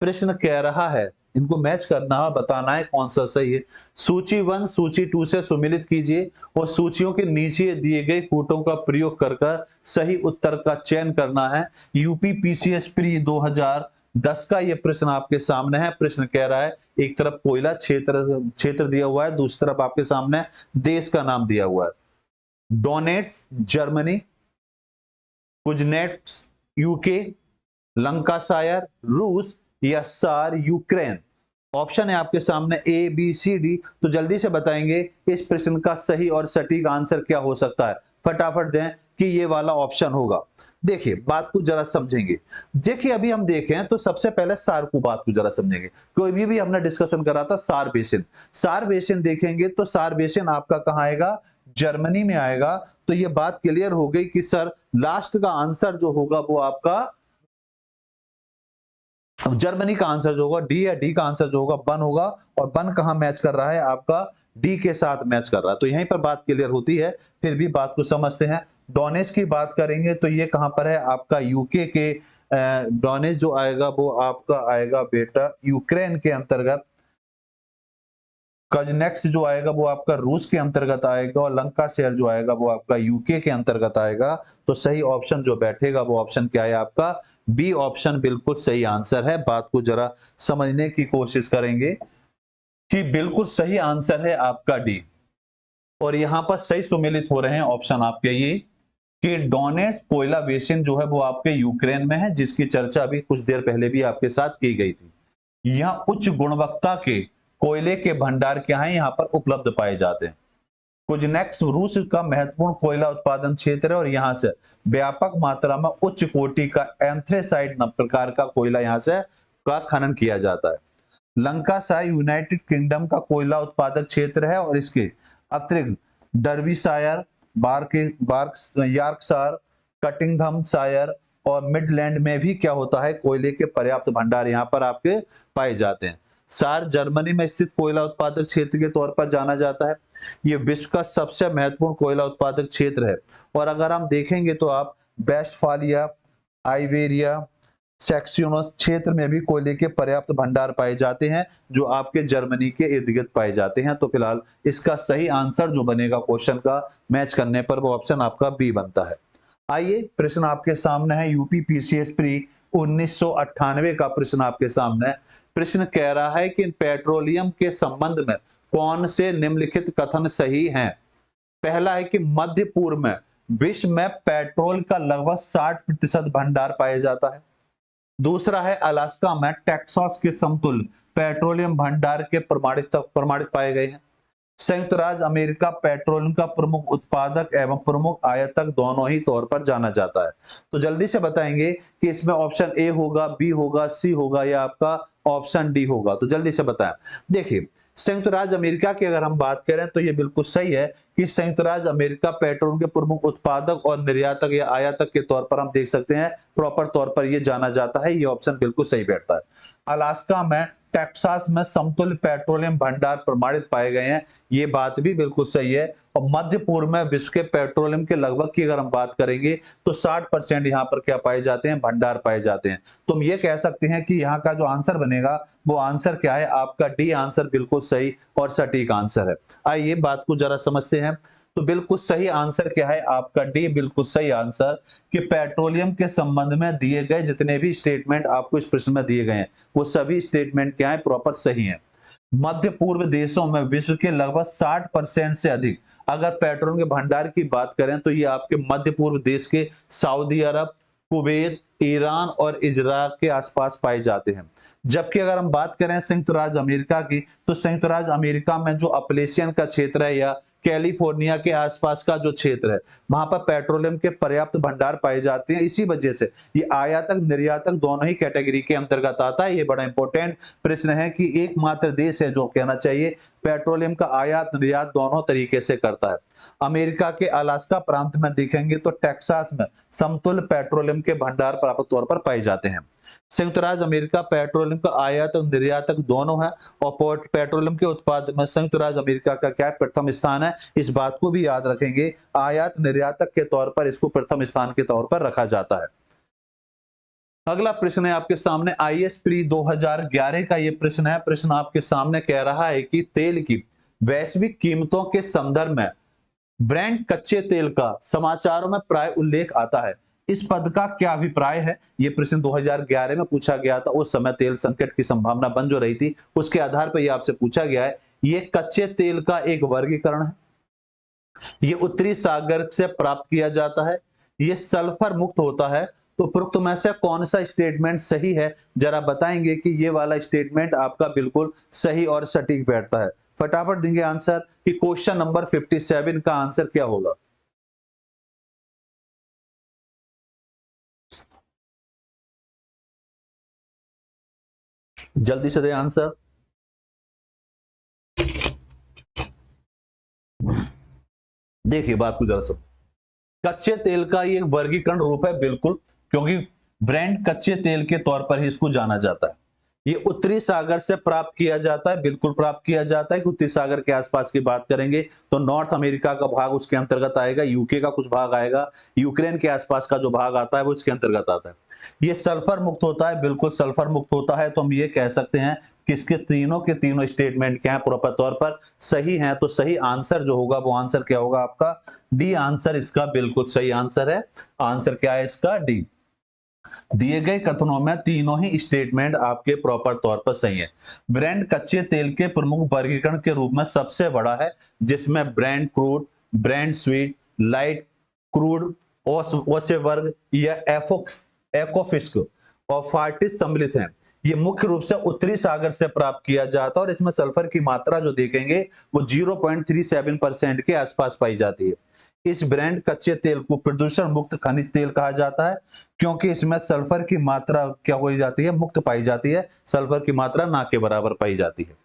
प्रश्न कह रहा है, इनको मैच करना है, बताना है कौन सा सही है। सूची 1 सूची 2 से सुमेलित कीजिए और सूचियों के नीचे दिए गए कूटों का प्रयोग कर सही उत्तर का चयन करना है। यूपी पीसीएस प्री 2010 का ये प्रश्न आपके सामने है। प्रश्न कह रहा है एक तरफ कोयला क्षेत्र दिया हुआ है, दूसरी तरफ आपके सामने देश का नाम दिया हुआ है। Donets Germany, Kuznets UK, Lancashire रूस या सार यूक्रेन। ऑप्शन है आपके सामने ए बी सी डी। तो जल्दी से बताएंगे इस प्रश्न का सही और सटीक आंसर क्या हो सकता है, फटाफट दें कि ये वाला ऑप्शन होगा। देखिए बात को जरा समझेंगे। देखिए अभी हम देखें तो सबसे पहले सार को बात को जरा समझेंगे, कोई भी हमने डिस्कशन करा था सार बेसिन। सार बेसिन देखेंगे तो सार बेसिन आपका कहां आएगा, जर्मनी में आएगा। तो ये बात क्लियर हो गई कि सर लास्ट का आंसर जो होगा वो आपका जर्मनी का आंसर जो होगा डी है, डी का आंसर जो होगा बन होगा। और बन कहां मैच कर रहा है आपका डी के साथ मैच कर रहा है। तो यहीं पर बात क्लियर होती है, फिर भी बात को समझते हैं। डोनेस की बात करेंगे तो ये कहां पर है आपका यूके के, डोनेस जो आएगा वो आपका आएगा बेटा यूक्रेन के अंतर्गत। कजनेक्स जो आएगा वो आपका रूस के अंतर्गत आएगा, और लंकाशायर जो आएगा वो आपका यूके के अंतर्गत आएगा। तो सही ऑप्शन जो बैठेगा वो ऑप्शन क्या है आपका बी ऑप्शन बिल्कुल सही आंसर है। बात को जरा समझने की कोशिश करेंगे कि बिल्कुल सही आंसर है आपका डी। और यहां पर सही सुमेलित हो रहे हैं ऑप्शन आपके ये कि डोनेट्स कोयला बेसिन जो है वो आपके यूक्रेन में है, जिसकी चर्चा अभी कुछ देर पहले भी आपके साथ की गई थी। यहाँ उच्च गुणवत्ता के कोयले के भंडार क्या है यहाँ पर उपलब्ध पाए जाते हैं। कुजनेक्स रूस का महत्वपूर्ण कोयला उत्पादन क्षेत्र है और यहाँ से व्यापक मात्रा में उच्च कोटि का एंथ्रेसाइट प्रकार का कोयला यहाँ से का खनन किया जाता है। लंकाशायर यूनाइटेड किंगडम का कोयला उत्पादक क्षेत्र है और इसके अतिरिक्त डर्बीशायर, यॉर्कशायर, कटिंगहमशायर और मिडलैंड में भी क्या होता है, कोयले के पर्याप्त भंडार यहाँ पर आपके पाए जाते हैं। सार जर्मनी में स्थित कोयला उत्पादक क्षेत्र के तौर पर जाना जाता है। ये विश्व का सबसे महत्वपूर्ण कोयला उत्पादक क्षेत्र है और अगर हम देखेंगे तो आप वेस्टफालिया, आइबेरिया, सेक्सियोनस क्षेत्र में भी कोयले के पर्याप्त भंडार पाए जाते हैं जो आपके जर्मनी के इर्द गिर्द पाए जाते हैं। तो फिलहाल इसका सही आंसर जो बनेगा क्वेश्चन का मैच करने पर वो ऑप्शन आपका बी बनता है। आइए प्रश्न आपके सामने है यूपी पीसीएस प्री 1998 का प्रश्न आपके सामने है। प्रश्न कह रहा है कि पेट्रोलियम के संबंध में कौन से निम्नलिखित कथन सही हैं। पहला है कि मध्य पूर्व में विश्व में पेट्रोल का लगभग 60% भंडार पाया जाता है। दूसरा है अलास्का में टेक्सास के समतुल्य पेट्रोलियम भंडार के प्रमाणित पाए गए हैं। संयुक्त राज्य अमेरिका पेट्रोलियम का प्रमुख उत्पादक एवं प्रमुख आयातक दोनों ही तौर पर जाना जाता है। तो जल्दी से बताएंगे कि इसमें ऑप्शन ए होगा, बी होगा, सी होगा या आपका ऑप्शन डी होगा। तो जल्दी से बताएं। देखिए संयुक्त राज्य अमेरिका की अगर हम बात करें तो ये बिल्कुल सही है कि संयुक्त राज्य अमेरिका पेट्रोल के प्रमुख उत्पादक और निर्यातक या आयातक के तौर पर हम देख सकते हैं, प्रॉपर तौर पर ये जाना जाता है। ये ऑप्शन बिल्कुल सही बैठता है। अलास्का में टेक्सास में समतुल्य पेट्रोलियम भंडार प्रमाणित पाए गए हैं, ये बात भी बिल्कुल सही है। और मध्य पूर्व में विश्व के पेट्रोलियम के लगभग की अगर हम बात करेंगे तो 60% यहाँ पर क्या पाए जाते हैं, भंडार पाए जाते हैं। तो हम ये कह सकते हैं कि यहाँ का जो आंसर बनेगा वो आंसर क्या है, आपका डी आंसर बिल्कुल सही और सटीक आंसर है। आइए बात को जरा समझते हैं। तो बिल्कुल सही आंसर क्या है, आपका डी बिल्कुल सही आंसर कि पेट्रोलियम के संबंध में दिए गए जितने भी स्टेटमेंट आपको इस प्रश्न में दिए गए हैं वो सभी स्टेटमेंट क्या है, प्रॉपर सही हैं। मध्य पूर्व देशों में विश्व के लगभग 60% से अधिक अगर पेट्रोल के भंडार की बात करें तो ये आपके मध्य पूर्व देश के सऊदी अरब, कुवैत, ईरान और इजराइल के आसपास पाए जाते हैं। जबकि अगर हम बात करें संयुक्त राज्य अमेरिका की तो संयुक्त राज्य अमेरिका में जो अपलेशियन का क्षेत्र है या कैलिफोर्निया के आसपास का जो क्षेत्र है वहां पर पेट्रोलियम के पर्याप्त भंडार पाए जाते हैं। इसी वजह से ये आयातक निर्यातक दोनों ही कैटेगरी के अंतर्गत आता है। ये बड़ा इंपॉर्टेंट प्रश्न है कि एकमात्र देश है जो कहना चाहिए पेट्रोलियम का आयात निर्यात दोनों तरीके से करता है। अमेरिका के अलास्का प्रांत में देखेंगे तो टेक्सास में समतुल्य पेट्रोलियम के भंडार प्राप्त तौर पर पाए जाते हैं। संयुक्त राज्य अमेरिका पेट्रोलियम का आयात और निर्यातक दोनों है और पेट्रोलियम के उत्पादन में संयुक्त राज्य अमेरिका का क्या प्रथम स्थान है। इस बात को भी याद रखेंगे, आयात निर्यातक के तौर पर इसको प्रथम स्थान के तौर पर रखा जाता है। अगला प्रश्न है आपके सामने आईएएस प्री 2011 का ये प्रश्न है। प्रश्न आपके सामने कह रहा है कि तेल की वैश्विक कीमतों के संदर्भ में ब्रेंट कच्चे तेल का समाचारों में प्राय उल्लेख आता है, इस पद का क्या अभिप्राय है। यह प्रश्न 2011 में पूछा गया था। उस समय तेल संकट की संभावना बन जो रही थी, उसके आधार पर यह आपसे पूछा गया है। यह कच्चे तेल का एक वर्गीकरण है, यह उत्तरी सागर से प्राप्त किया जाता है, यह सल्फर मुक्त होता है। तो उपरोक्त में से कौन सा स्टेटमेंट सही है, जरा बताएंगे कि ये वाला स्टेटमेंट आपका बिल्कुल सही और सटीक बैठता है। फटाफट देंगे आंसर कि क्वेश्चन नंबर 57 का आंसर क्या होगा। जल्दी से दे आंसर। देखिए बात को जरा सब, कच्चे तेल का ये वर्गीकरण रूप है बिल्कुल, क्योंकि ब्रेंट कच्चे तेल के तौर पर ही इसको जाना जाता है। ये उत्तरी सागर से प्राप्त किया जाता है, बिल्कुल प्राप्त किया जाता है। उत्तरी सागर के आसपास की बात करेंगे तो नॉर्थ अमेरिका का भाग उसके अंतर्गत आएगा, यूके का कुछ भाग आएगा, यूक्रेन के आसपास का जो भाग आता है वो इसके अंतर्गत आता है। ये सल्फर मुक्त होता है, बिल्कुल सल्फर मुक्त होता है। तो हम ये कह सकते हैं कि इसके तीनों के तीनों स्टेटमेंट क्या है, प्रॉपर तौर पर सही हैं। तो सही आंसर जो होगा वो आंसर क्या होगा, आपका डी आंसर इसका बिल्कुल सही आंसर है। आंसर क्या है इसका, डी। दिए गए कथनों में तीनों ही स्टेटमेंट आपके प्रॉपर तौर पर सही है। ब्रेंट कच्चे तेल के प्रमुख वर्गीकरण के रूप में सबसे बड़ा है, जिसमें Brent crude, Brent sweet, light crude, ओसे वर्ग या एकोफिस्क और फार्टिस सम्मिलित हैं। ये मुख्य रूप से उत्तरी सागर से प्राप्त किया जाता है और इसमें सल्फर की मात्रा जो देखेंगे वो 0.37% के आसपास पाई जाती है। इस ब्रांड कच्चे तेल को प्रदूषण मुक्त खनिज तेल कहा जाता है, क्योंकि इसमें सल्फर की मात्रा क्या हो जाती है, मुक्त पाई जाती है, सल्फर की मात्रा ना के बराबर पाई जाती है।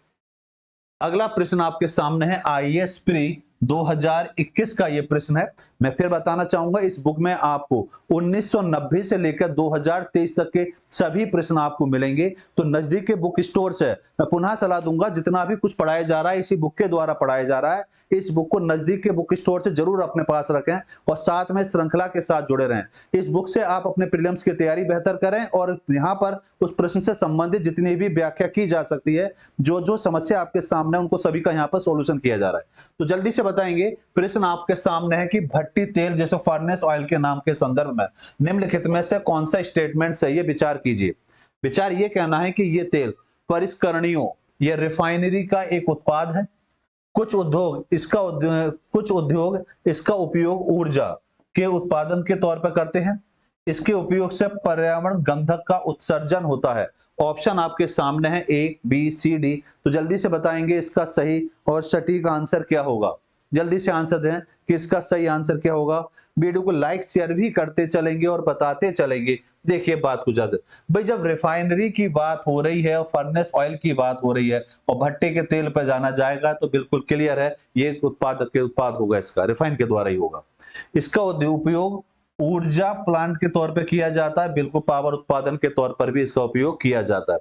अगला प्रश्न आपके सामने है आईएएस प्री 2021 का ये प्रश्न है। मैं फिर बताना चाहूंगा इस बुक में आपको 1990 से लेकर 2023 तक के सभी प्रश्न आपको मिलेंगे। तो नजदीक के बुक स्टोर से मैं पुनः सलाह दूंगा, जितना भी कुछ पढ़ाया जा रहा है इसी बुक के द्वारा पढ़ाया जा रहा है। इस बुक को नजदीक के बुक स्टोर से जरूर अपने पास रखें और साथ में श्रृंखला के साथ जुड़े रहें। इस बुक से आप अपने प्रीलिम्स की तैयारी बेहतर करें और यहाँ पर उस प्रश्न से संबंधित जितनी भी व्याख्या की जा सकती है, जो जो समस्या आपके सामने उनको सभी का यहाँ पर सॉल्यूशन किया जा रहा है। तो जल्दी से बताएंगे, प्रश्न आपके सामने है कि भट्टी तेल जैसे फर्नेस ऑयल के नाम के संदर्भ में निम्नलिखित में से कौन सा स्टेटमेंट सही है, विचार कीजिए। विचार ये कहना है कि ये तेल परिष्करणियों या रिफाइनरी का एक उत्पाद है। कुछ उद्योग इसका उपयोग ऊर्जा के उत्पादन के तौर पर करते हैं। इसके उपयोग से पर्यावरण गंधक का उत्सर्जन होता है। ऑप्शन आपके सामने है ए, बी, सी, डी। तो जल्दी से बताएंगे इसका सही और सटीक आंसर क्या होगा। जल्दी से आंसर दें कि इसका सही आंसर क्या होगा। वीडियो को लाइक शेयर भी करते चलेंगे और बताते चलेंगे। देखिए बात कुछ ऐसे, भाई जब रिफाइनरी की बात हो रही है और फर्नेस ऑयल की बात हो रही है और भट्टे के तेल पर जाना जाएगा तो बिल्कुल क्लियर है, ये उत्पाद होगा, इसका रिफाइन के द्वारा ही होगा। इसका उपयोग ऊर्जा प्लांट के तौर पर किया जाता है, बिल्कुल पावर उत्पादन के तौर पर भी इसका उपयोग किया जाता है।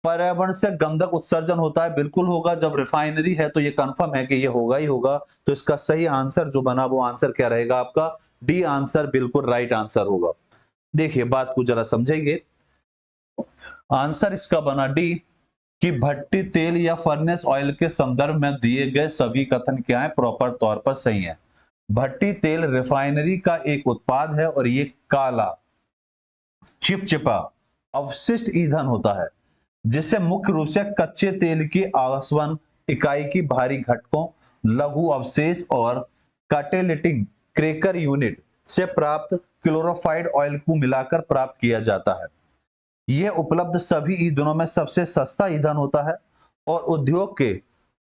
पर्यावरण से गंधक उत्सर्जन होता है, बिल्कुल होगा। जब रिफाइनरी है तो ये कंफर्म है कि ये होगा ही होगा। तो इसका सही आंसर जो बना वो आंसर क्या रहेगा आपका, डी आंसर बिल्कुल राइट आंसर होगा। देखिए बात को जरा समझेंगे, आंसर इसका बना डी कि भट्टी तेल या फर्नेस ऑयल के संदर्भ में दिए गए सभी कथन क्या है, प्रॉपर तौर पर सही है। भट्टी तेल रिफाइनरी का एक उत्पाद है और ये काला चिपचिपा अवशिष्ट ईंधन होता है, जिससे मुख्य रूप से कच्चे तेल की आसवन इकाई की भारी घटकों, लघु अवशेष और कैटालिटिक क्रैकर यूनिट से प्राप्त क्लोरोफाइड ऑयल को मिलाकर प्राप्त किया जाता है। यह उपलब्ध सभी ईंधनों में सबसे सस्ता ईंधन होता है और उद्योग के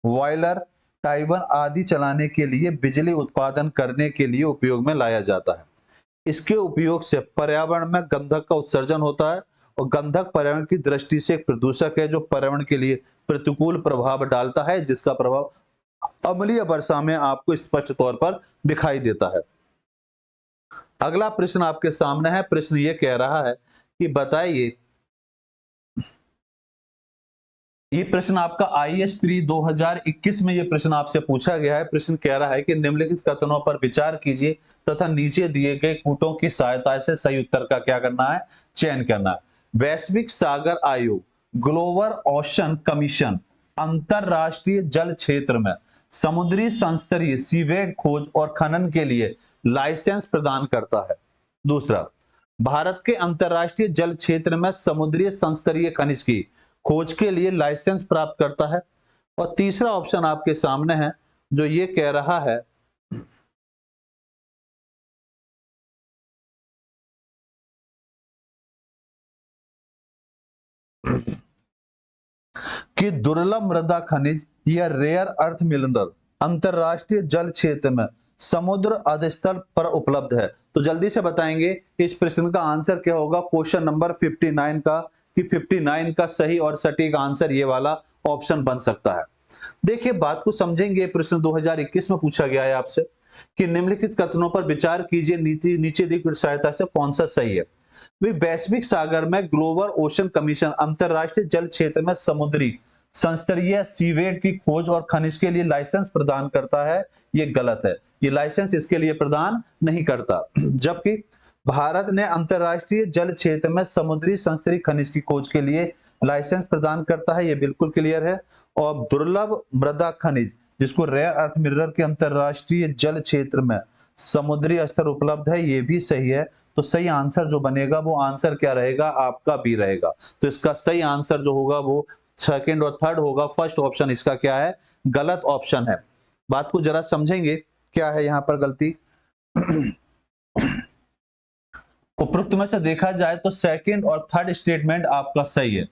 बॉयलर, टाइवन आदि चलाने के लिए बिजली उत्पादन करने के लिए उपयोग में लाया जाता है। इसके उपयोग से पर्यावरण में गंधक का उत्सर्जन होता है और गंधक पर्यावरण की दृष्टि से एक प्रदूषक है जो पर्यावरण के लिए प्रतिकूल प्रभाव डालता है, जिसका प्रभाव अम्लीय वर्षा में आपको स्पष्ट तौर पर दिखाई देता है। अगला प्रश्न आपके सामने है। प्रश्न ये कह रहा है कि बताइए, ये प्रश्न आपका आईएएस प्री 2021 में ये प्रश्न आपसे पूछा गया है। प्रश्न कह रहा है कि निम्नलिखित कथनों पर विचार कीजिए तथा नीचे दिए गए कूटों की सहायता से सही उत्तर का क्या करना है, चयन करना है। वैश्विक सागर आयोग, ग्लोबल ओशन कमीशन अंतरराष्ट्रीय जल क्षेत्र में समुद्री संस्तरीय सीवेज खोज और खनन के लिए लाइसेंस प्रदान करता है। दूसरा, भारत के अंतरराष्ट्रीय जल क्षेत्र में समुद्री संस्तरीय खनिज की खोज के लिए लाइसेंस प्राप्त करता है। और तीसरा ऑप्शन आपके सामने है जो ये कह रहा है कि दुर्लभ मृदा खनिज या रेयर अर्थ मिनरल अंतरराष्ट्रीय जल क्षेत्र में समुद्र अधस्थल पर उपलब्ध है। तो जल्दी से बताएंगे इस प्रश्न का आंसर क्या होगा, क्वेश्चन नंबर 59 का, कि 59 का सही और सटीक आंसर ये वाला ऑप्शन बन सकता है। देखिए बात को समझेंगे। प्रश्न 2021 में पूछा गया है आपसे कि निम्नलिखित कथनों पर विचार कीजिए, नीचे दी गई सहायता से कौन सा सही है। वैश्विक सागर में ग्लोबल ओशन कमीशन अंतरराष्ट्रीय जल क्षेत्र में समुद्री संस्तरीय सीवेज की खोज और खनिज के लिए लाइसेंस प्रदान करता है, ये गलत है। ये लाइसेंस इसके लिए प्रदान नहीं करता। जबकि भारत ने अंतरराष्ट्रीय जल क्षेत्र में समुद्री संस्तरीय खनिज की खोज के लिए लाइसेंस प्रदान करता है, ये बिल्कुल क्लियर है। और दुर्लभ मृदा खनिज जिसको रेयर अर्थ मिनरल के अंतरराष्ट्रीय जल क्षेत्र में समुद्री स्तर उपलब्ध है, ये भी सही है। तो सही आंसर जो बनेगा वो आंसर क्या रहेगा आपका? बी रहेगा। तो इसका सही आंसर जो होगा वो सेकंड और थर्ड होगा। फर्स्ट ऑप्शन इसका क्या है? गलत ऑप्शन है। बात को जरा समझेंगे, क्या है यहाँ पर गलती। उपरोक्त में से देखा जाए तो सेकंड और थर्ड स्टेटमेंट आपका सही है।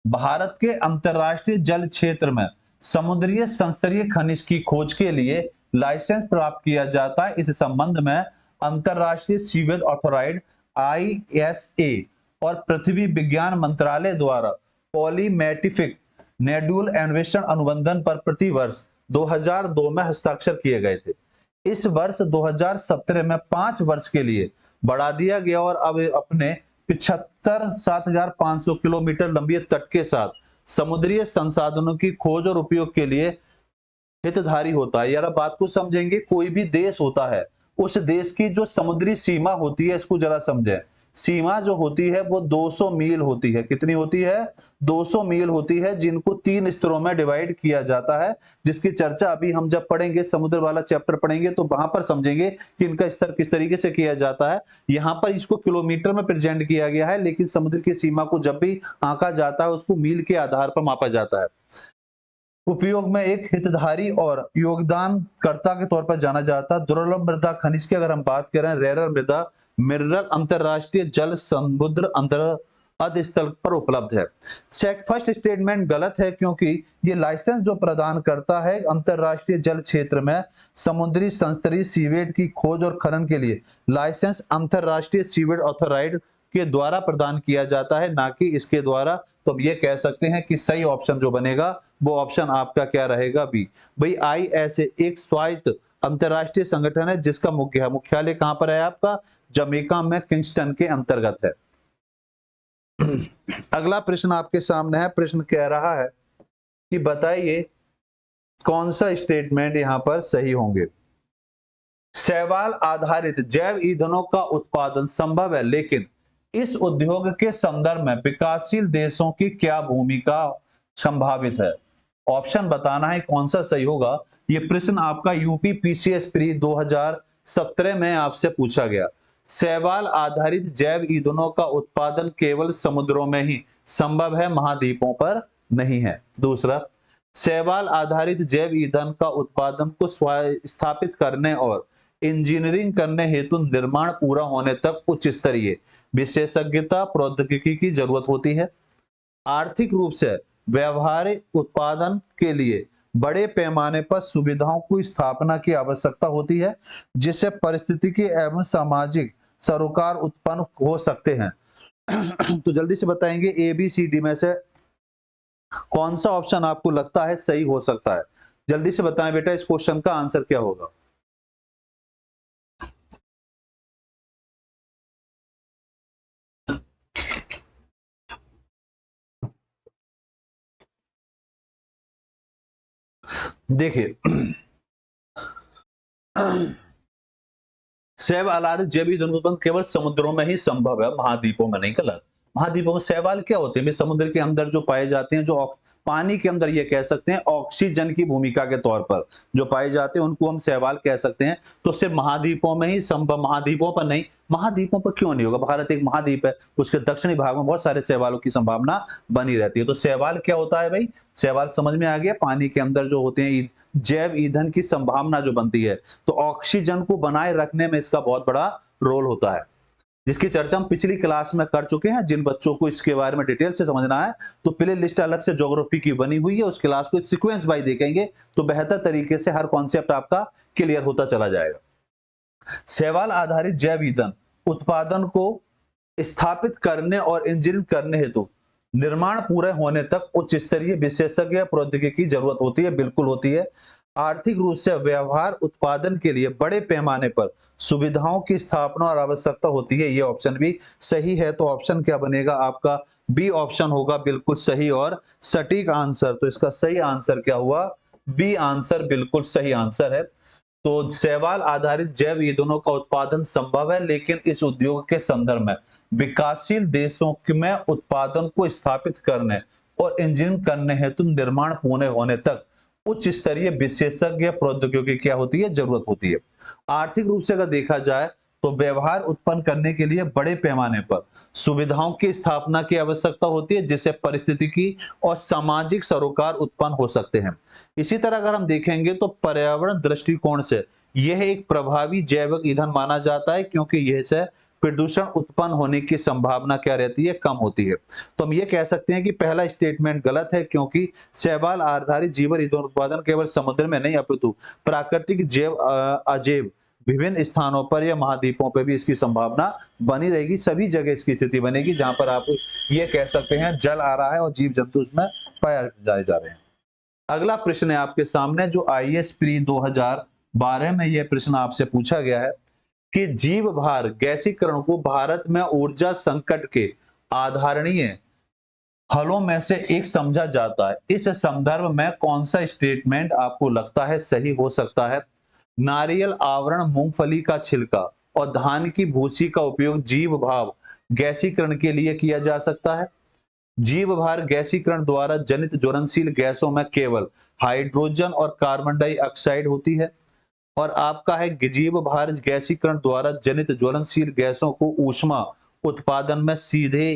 भारत के अंतरराष्ट्रीय जल क्षेत्र में समुद्रीय संस्तरीय खनिज की खोज के लिए लाइसेंस प्राप्त किया जाता है। इस संबंध में अंतरराष्ट्रीय सीवेज अथॉरिटी ISA और पृथ्वी विज्ञान मंत्रालय द्वारा पॉलीमेटिफिक नेड्यूल अन्वेषण अनुबंधन पर प्रतिवर्ष 2002 में हस्ताक्षर किए गए थे। इस वर्ष 2017 में 5 वर्ष के लिए बढ़ा दिया गया और अब अपने 75,7500 किलोमीटर लंबी तट के साथ समुद्री संसाधनों की खोज और उपयोग के लिए हितधारी होता है। यार बात को समझेंगे, कोई भी देश होता है, उस देश की जो समुद्री सीमा होती है, इसको जरा समझें। सीमा जो होती है वो 200 मील होती है। कितनी होती है? 200 मील होती है, जिनको 3 स्तरों में डिवाइड किया जाता है, जिसकी चर्चा अभी हम जब पढ़ेंगे, समुद्र वाला चैप्टर पढ़ेंगे, तो वहां पर समझेंगे कि इनका स्तर किस तरीके से किया जाता है। यहाँ पर इसको किलोमीटर में प्रेजेंट किया गया है, लेकिन समुद्र की सीमा को जब भी आंका जाता है उसको मील के आधार पर मापा जाता है। उपयोग में एक हितधारी और योगदानकर्ता के तौर पर जाना जाता है। दुर्लभ मृदा खनिज की अगर हम बात करें, रेरर मृदा मिनरल अंतरराष्ट्रीय जल समुद्र अंतर स्थल पर उपलब्ध है। फर्स्ट स्टेटमेंट गलत है, क्योंकि ये लाइसेंस जो प्रदान करता है अंतरराष्ट्रीय जल क्षेत्र में समुद्री संस्तरीय सीवेज की खोज और खनन के लिए लाइसेंस अंतरराष्ट्रीय सीवेज अथॉरिटी के द्वारा प्रदान किया जाता है, ना कि इसके द्वारा। तो अब ये कह सकते हैं कि सही ऑप्शन जो बनेगा वो ऑप्शन आपका क्या रहेगा? बी। भाई ISA एक स्वायत्त अंतरराष्ट्रीय संगठन है, जिसका मुख्यालय कहां पर है आपका? जमैका में किंगस्टन के अंतर्गत है। अगला प्रश्न आपके सामने है। प्रश्न कह रहा है कि बताइए कौन सा स्टेटमेंट यहां पर सही होंगे। शैवाल आधारित जैव ईंधनों का उत्पादन संभव है, लेकिन इस उद्योग के संदर्भ में विकासशील देशों की क्या भूमिका संभावित है? ऑप्शन बताना है कौन सा सही होगा। ये प्रश्न आपका यूपी PCS प्री 2017 में आपसे पूछा गया। शैवाल आधारित जैव ईंधनों का उत्पादन केवल समुद्रों में ही संभव है, महाद्वीपों पर नहीं है। दूसरा, शैवाल आधारित जैव ईंधन का उत्पादन को स्थापित करने और इंजीनियरिंग करने हेतु निर्माण पूरा होने तक उच्च स्तरीय विशेषज्ञता प्रौद्योगिकी की जरूरत होती है। आर्थिक रूप से व्यवहारिक उत्पादन के लिए बड़े पैमाने पर सुविधाओं की स्थापना की आवश्यकता होती है, जिससे पारिस्थितिकी एवं सामाजिक सरोकार उत्पन्न हो सकते हैं। तो जल्दी से बताएंगे ABCD में से कौन सा ऑप्शन आपको लगता है सही हो सकता है? जल्दी से बताएं बेटा, इस क्वेश्चन का आंसर क्या होगा? देखिए, शैवाल आधारित जैव ईंधन उत्पादन केवल समुद्रों में ही संभव है, महाद्वीपों में नहीं। गलत। महाद्वीपों में शैवाल क्या होते हैं? समुद्र के अंदर जो पाए जाते हैं, जो पानी के अंदर, ये कह सकते हैं ऑक्सीजन की भूमिका के तौर पर जो पाए जाते हैं, उनको हम शैवाल कह सकते हैं। तो सिर्फ महाद्वीपों में ही संभव, महाद्वीपों पर नहीं। महाद्वीपों पर क्यों नहीं होगा? भारत एक महाद्वीप है, उसके दक्षिणी भाग में बहुत सारे शैवालों की संभावना बनी रहती है। तो शैवाल क्या होता है भाई? शैवाल समझ में आ गया, पानी के अंदर जो होते हैं जैव ईंधन की संभावना जो बनती है, तो ऑक्सीजन को बनाए रखने में इसका बहुत बड़ा रोल होता है, जिसकी चर्चा हम पिछली क्लास में कर चुके हैं। जिन बच्चों को इसके बारे में डिटेल से समझना है तो प्ले लिस्ट अलग से ज्योग्राफी की बनी हुई है, उस क्लास को सीक्वेंस बाय देखेंगे तो बेहतर तरीके से हर कॉन्सेप्ट आपका क्लियर होता चला जाएगा। शैवाल आधारित जैव ईंधन उत्पादन को स्थापित करने और इंजीनियरिंग करने हेतु निर्माण पूरे होने तक उच्च स्तरीय विशेषज्ञ प्रौद्योगिकी की जरूरत होती है। बिल्कुल होती है। आर्थिक रूप से व्यवहार उत्पादन के लिए बड़े पैमाने पर सुविधाओं की स्थापना और आवश्यकता होती है। ये ऑप्शन भी सही है। तो ऑप्शन क्या बनेगा आपका? बी ऑप्शन होगा बिल्कुल सही और सटीक आंसर। तो इसका सही आंसर क्या हुआ? बी आंसर बिल्कुल सही आंसर है। तो शैवाल आधारित जैव ईंधनों का उत्पादन संभव है, लेकिन इस उद्योग के संदर्भ में विकासशील देशों में उत्पादन को स्थापित करने और इंजीनियरिंग करने हेतु निर्माण पूर्ण होने तक उच्च स्तरीय विशेषज्ञ प्रौद्योगिकी क्या होती है, जरूरत होती है। आर्थिक रूप से अगर देखा जाए तो व्यवहार उत्पन्न करने के लिए बड़े पैमाने पर सुविधाओं की स्थापना की आवश्यकता होती है, जिससे पारिस्थितिकी और सामाजिक सरोकार उत्पन्न हो सकते हैं। इसी तरह अगर हम देखेंगे तो पर्यावरण दृष्टिकोण से यह एक प्रभावी जैविक ईंधन माना जाता है, क्योंकि यह से प्रदूषण उत्पन्न होने की संभावना क्या रहती है, कम होती है। तो हम ये कह सकते हैं कि पहला स्टेटमेंट गलत है, क्योंकि शैवाल आधारित जीवन ईंधन उत्पादन केवल समुद्र में नहीं अपितु प्राकृतिक जैव अजैव विभिन्न स्थानों पर या महाद्वीपों पर भी इसकी संभावना बनी रहेगी। सभी जगह इसकी स्थिति बनेगी जहां पर आप ये कह सकते हैं जल आ रहा है और जीव जंतु उसमें पाए जाए जा रहे हैं। अगला प्रश्न है आपके सामने, जो आईएएस प्री 2012 में यह प्रश्न आपसे पूछा गया है कि जीव भार गैसीकरण को भारत में ऊर्जा संकट के आधारणीय हलों में से एक समझा जाता है। इस संदर्भ में कौन सा स्टेटमेंट आपको लगता है सही हो सकता है? नारियल आवरण, मूंगफली का छिलका और धान की भूसी का उपयोग जीव भाव गैसीकरण के लिए किया जा सकता है। जीव भार गैसीकरण द्वारा जनित ज्वलनशील गैसों में केवल हाइड्रोजन और कार्बन डाइऑक्साइड होती है। और आपका है जीव भार गैसीकरण द्वारा जनित ज्वलनशील गैसों को ऊष्मा उत्पादन में सीधे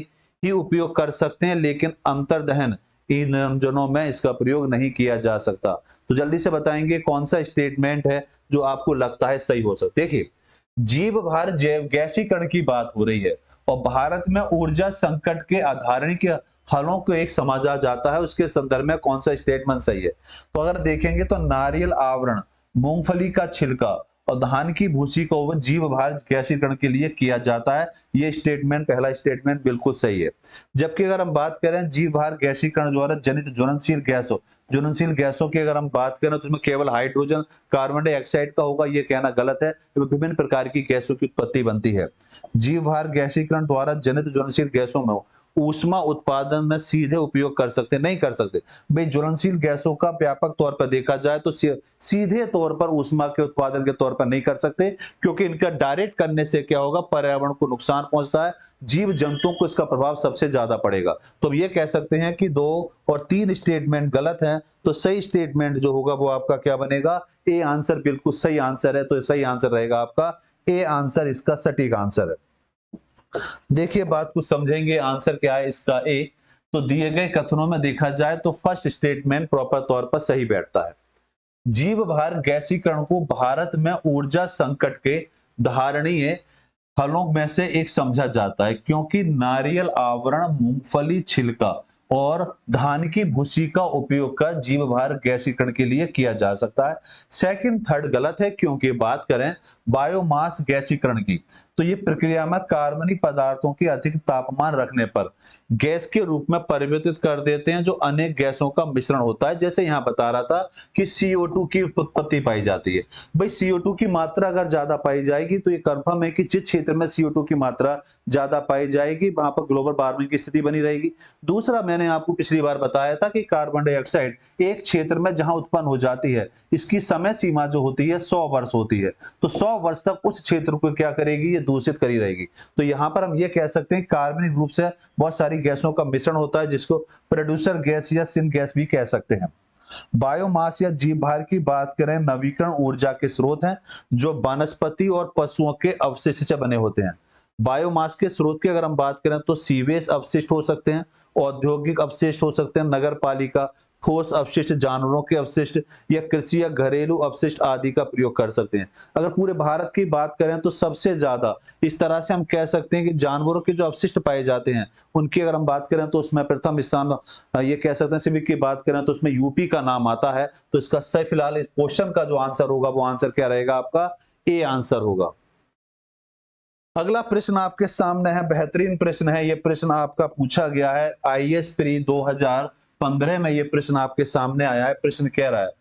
ही उपयोग कर सकते हैं, लेकिन अंतर्दहन ईंधनों में इसका प्रयोग नहीं किया जा सकता। तो जल्दी से बताएंगे कौन सा स्टेटमेंट है जो आपको लगता है सही हो सकता है। देखिए, जीव भार जैव गैसीकरण की बात हो रही है और भारत में ऊर्जा संकट के अधारण के हलों को एक समझा जाता है, उसके संदर्भ में कौन सा स्टेटमेंट सही है? तो अगर देखेंगे तो नारियल आवरण, मूंगफली का छिलका और धान की भूसी को जीव भार गैसीकरण के लिए किया जाता है। ये स्टेटमेंट, पहला स्टेटमेंट बिल्कुल सही है। जबकि अगर हम बात करें जीव भार गैसीकरण द्वारा जनित ज्वलनशील गैसों की अगर हम बात करें तो उसमें केवल हाइड्रोजन कार्बन डाइऑक्साइड का होगा, ये कहना गलत है। विभिन्न प्रकार की गैसों की उत्पत्ति बनती है। जीव भार गैसीकरण द्वारा जनित ज्वलनशील गैसों में ऊष्मा उत्पादन में सीधे उपयोग कर सकते नहीं कर सकते। भाई ज्वलनशील गैसों का व्यापक तौर पर देखा जाए तो सीधे तौर पर ऊष्मा के उत्पादन के तौर पर नहीं कर सकते, क्योंकि इनका डायरेक्ट करने से क्या होगा, पर्यावरण को नुकसान पहुंचता है, जीव जंतुओं को इसका प्रभाव सबसे ज्यादा पड़ेगा। तो हम ये कह सकते हैं कि 2 और 3 स्टेटमेंट गलत हैं। तो सही स्टेटमेंट जो होगा वो आपका क्या बनेगा, ए आंसर बिल्कुल सही आंसर है। तो सही आंसर रहेगा आपका ए आंसर, इसका सटीक आंसर है। देखिए बात को समझेंगे, आंसर क्या है इसका ए। तो दिए गए कथनों में देखा जाए तो फर्स्ट स्टेटमेंट प्रॉपर तौर पर सही बैठता है। जीव भार गैसीकरण को भारत में ऊर्जा संकट के धारणीय फलों में से एक समझा जाता है, क्योंकि नारियल आवरण, मूंगफली छिलका और धान की भूसी का उपयोग का जीव भार गैसीकरण के लिए किया जा सकता है। सेकंड थर्ड गलत है, क्योंकि बात करें बायोमास गैसीकरण की तो ये प्रक्रिया में कार्बनिक पदार्थों के अधिक तापमान रखने पर गैस के रूप में परिवर्तित कर देते हैं, जो अनेक गैसों का मिश्रण होता है। जैसे यहां बता रहा था कि CO2 की उत्पत्ति पाई जाती है। भाई CO2 की मात्रा अगर ज्यादा पाई जाएगी तो ये कंफर्म है कि जिस क्षेत्र में CO2 की मात्रा ज्यादा पाई जाएगी वहां पर ग्लोबल वार्मिंग की स्थिति बनी रहेगी। दूसरा, मैंने आपको पिछली बार बताया था कि कार्बन डाइऑक्साइड एक क्षेत्र में जहां उत्पन्न हो जाती है, इसकी समय सीमा जो होती है 100 वर्ष होती है। तो 100 वर्ष तक उस क्षेत्र को क्या करेगी, ये दूषित करी रहेगी। तो यहां पर हम ये कह सकते हैं कार्बनिक रूप से बहुत सारी गैसों का मिश्रण होता है, जिसको प्रोड्यूसर गैस या सिन गैस भी कह सकते हैं। बायोमास या जीव भार की बात करें, नवीकरण ऊर्जा के स्रोत हैं जो वनस्पति और पशुओं के अवशिष्ट से बने होते हैं। बायोमास के स्रोत की अगर हम बात करें तो सीवेज अवशिष्ट हो सकते हैं, औद्योगिक अवशिष्ट हो सकते हैं, नगर पालिका, ठोस अपशिष्ट, जानवरों के अपशिष्ट या कृषि या घरेलू अपशिष्ट आदि का प्रयोग कर सकते हैं। अगर पूरे भारत की बात करें तो सबसे ज्यादा इस तरह से हम कह सकते हैं कि जानवरों के जो अपशिष्ट पाए जाते हैं उनकी अगर हम बात करें तो उसमें प्रथम स्थान ये कह सकते हैं। सिविक की बात करें तो उसमें यूपी का नाम आता है। तो इसका सही फिलहाल इस क्वेश्चन का जो आंसर होगा वो आंसर क्या रहेगा आपका, ए आंसर होगा। अगला प्रश्न आपके सामने है, बेहतरीन प्रश्न है। यह प्रश्न आपका पूछा गया है आईएएस प्री 2015 में, यह प्रश्न आपके सामने आया है। प्रश्न कह रहा है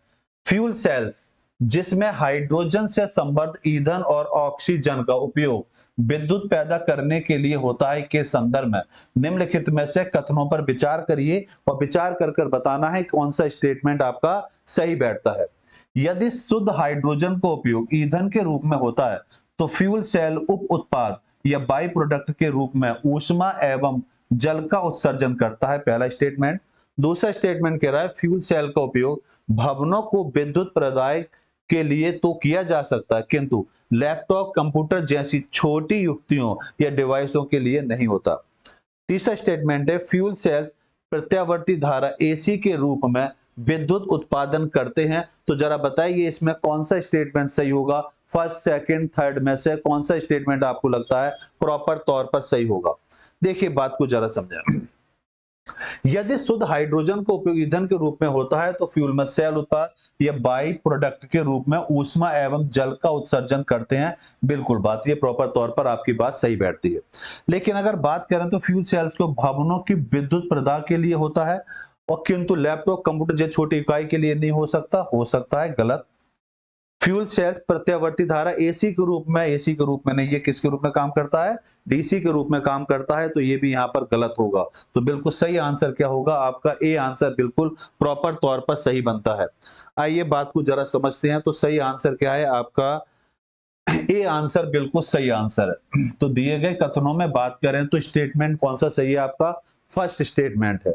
फ्यूल सेल्स जिसमें हाइड्रोजन से समृद्ध ईंधन और ऑक्सीजन का उपयोग विद्युत पैदा करने के लिए होता है के संदर्भ में निम्नलिखित में से कथनों पर विचार करिए और विचार कर बताना है कौन सा स्टेटमेंट आपका सही बैठता है। यदि शुद्ध हाइड्रोजन का उपयोग ईंधन के रूप में होता है तो फ्यूल सेल उप उत्पाद या बाई प्रोडक्ट के रूप में ऊष्मा एवं जल का उत्सर्जन करता है, पहला स्टेटमेंट। दूसरा स्टेटमेंट कह रहा है फ्यूल सेल का उपयोग भवनों को विद्युत प्रदाय के लिए तो किया जा सकता है, किंतु लैपटॉप, कंप्यूटर जैसी छोटी युक्तियों या डिवाइसों के लिए नहीं होता। तीसरा स्टेटमेंट है, फ्यूल सेल्स प्रत्यावर्ती धारा एसी के रूप में विद्युत उत्पादन करते हैं। तो जरा बताइए इसमें कौन सा स्टेटमेंट सही होगा? फर्स्ट, सेकंड, थर्ड में से कौन सा स्टेटमेंट आपको लगता है प्रॉपर तौर पर सही होगा? देखिए बात को जरा समझें। यदि शुद्ध हाइड्रोजन का उपयोग ईंधन के रूप में होता है तो फ्यूल में सेल उत्पाद या बाई प्रोडक्ट के रूप में ऊष्मा एवं जल का उत्सर्जन करते हैं। बिल्कुल बात ये प्रॉपर तौर पर आपकी बात सही बैठती है। लेकिन अगर बात करें तो फ्यूल सेल्स को भवनों की विद्युत प्रदाय के लिए होता है, और किंतु लैपटॉप, कंप्यूटर जैसी छोटी इकाई के लिए नहीं हो सकता है, गलत। फ्यूल सेल्स प्रत्यावर्ती धारा एसी के रूप में नहीं, ये किसके रूप में काम करता है? डीसी के रूप में काम करता है, तो ये भी यहाँ पर गलत होगा। तो बिल्कुल सही आंसर क्या होगा आपका? ए आंसर बिल्कुल प्रॉपर तौर पर सही बनता है। आइए बात को जरा समझते हैं। तो सही आंसर क्या है आपका? ए आंसर बिल्कुल सही आंसर है। तो दिए गए कथनों में बात करें तो स्टेटमेंट कौन सा सही है आपका? फर्स्ट स्टेटमेंट है।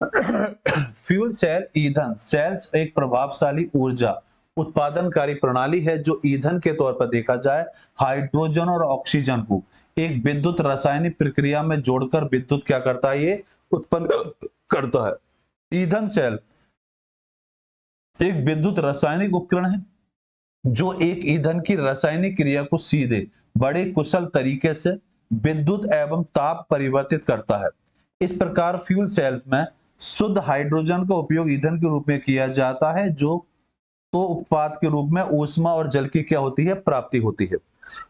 फ्यूल सेल ईंधन सेल्स एक प्रभावशाली ऊर्जा उत्पादनकारी प्रणाली है जो ईंधन के तौर पर देखा जाए हाइड्रोजन और ऑक्सीजन को एक विद्युत रासायनिक प्रक्रिया में जोड़कर विद्युत क्या करता है? ये उत्पन्न करता है। ईंधन सेल एक विद्युत रासायनिक उपकरण है जो एक ईंधन की रासायनिक क्रिया को सीधे बड़े कुशल तरीके से विद्युत एवं ताप परिवर्तित करता है। इस प्रकार फ्यूल सेल्स में शुद्ध हाइड्रोजन का उपयोग ईंधन के रूप में किया जाता है, जो तो उत्पाद के रूप में ऊष्मा और जल की क्या होती है? प्राप्ति होती है।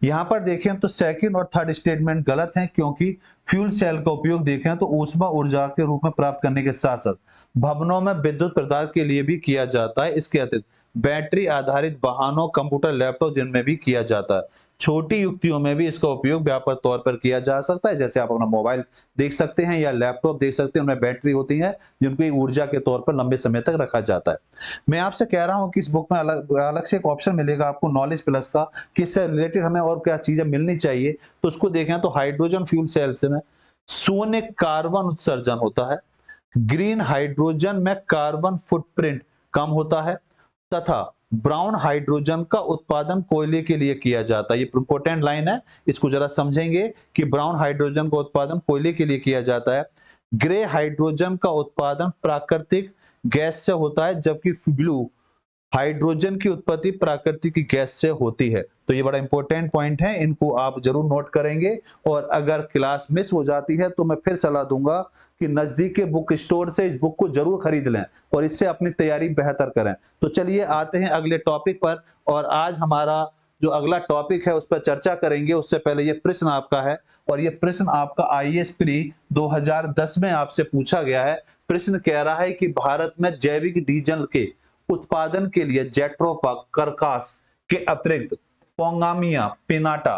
यहां पर देखें तो सेकंड और थर्ड स्टेटमेंट गलत हैं, क्योंकि फ्यूल सेल का उपयोग देखें तो ऊष्मा ऊर्जा के रूप में प्राप्त करने के साथ साथ भवनों में विद्युत प्रदाय के लिए भी किया जाता है। इसके अतिरिक्त बैटरी आधारित वाहनों, कंप्यूटर, लैपटॉप जिनमें भी किया जाता है। छोटी युक्तियों में भी इसका उपयोग व्यापक तौर पर किया जा सकता है, जैसे आप अपना मोबाइल देख सकते हैं या लैपटॉप देख सकते हैं, उनमें बैटरी होती है जिनको ऊर्जा के तौर पर लंबे समय तक रखा जाता है। मैं आपसे कह रहा हूं कि इस बुक में अलग से एक ऑप्शन मिलेगा आपको नॉलेज प्लस का, कि इससे रिलेटेड हमें और क्या चीजें मिलनी चाहिए। तो उसको देखें तो हाइड्रोजन फ्यूल सेल्स में शून्य कार्बन उत्सर्जन होता है, ग्रीन हाइड्रोजन में कार्बन फुटप्रिंट कम होता है, तथा ब्राउन हाइड्रोजन का उत्पादन कोयले के लिए किया जाता है। ये इंपॉर्टेंट लाइन है, इसको जरा समझेंगे कि ब्राउन हाइड्रोजन का उत्पादन कोयले के लिए किया जाता है। ग्रे हाइड्रोजन का उत्पादन प्राकृतिक गैस से होता है, जबकि ब्लू हाइड्रोजन की उत्पत्ति प्राकृतिक गैस से होती है। तो ये बड़ा इंपॉर्टेंट पॉइंट है, इनको आप जरूर नोट करेंगे। और अगर क्लास मिस हो जाती है तो मैं फिर सलाह दूंगा कि नजदीक के बुक स्टोर से इस बुक को जरूर खरीद लें और इससे अपनी तैयारी बेहतर करें। तो चलिए आते हैं अगले टॉपिक पर, और आज हमारा जो अगला टॉपिक है उस पर चर्चा करेंगे। उससे पहले ये प्रश्न आपका है, और ये प्रश्न आपका आईएएस प्री 2010 में आपसे पूछा गया है। प्रश्न कह रहा है कि भारत में जैविक डीजल के उत्पादन के लिए जेट्रोफा कार्कास के अतिरिक्त पोंगामिया पिनाटा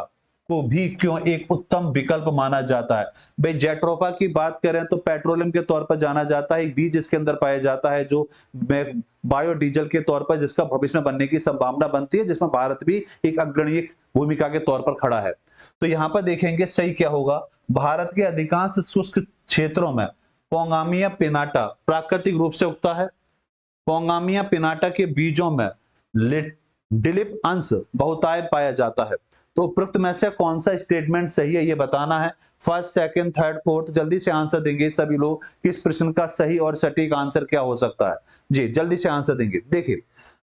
को भी क्यों एक उत्तम विकल्प माना जाता है? भाई जेट्रोफा की बात करें तो पेट्रोलियम के तौर पर जाना जाता है, एक बीज इसके अंदर पाया जाता है जो बायोडीजल के तौर पर जिसका भविष्य में बनने की संभावना बनती है, जिसमें भारत भी एक अग्रणी भूमिका के तौर पर खड़ा है। तो यहां पर देखेंगे सही क्या होगा। भारत के अधिकांश शुष्क क्षेत्रों में पोंगामिया पिनाटा प्राकृतिक रूप से उगता है। पोंगामिया पिनाटा के बीजों में डिलिप अंश बहुतायत पाया जाता है। तो उपरोक्त में से कौन सा स्टेटमेंट सही है ये बताना है। फर्स्ट, सेकंड, थर्ड, फोर्थ, जल्दी से आंसर देंगे सभी लोग कि इस प्रश्न का सही और सटीक आंसर क्या हो सकता है। जी जल्दी से आंसर देंगे। देखिए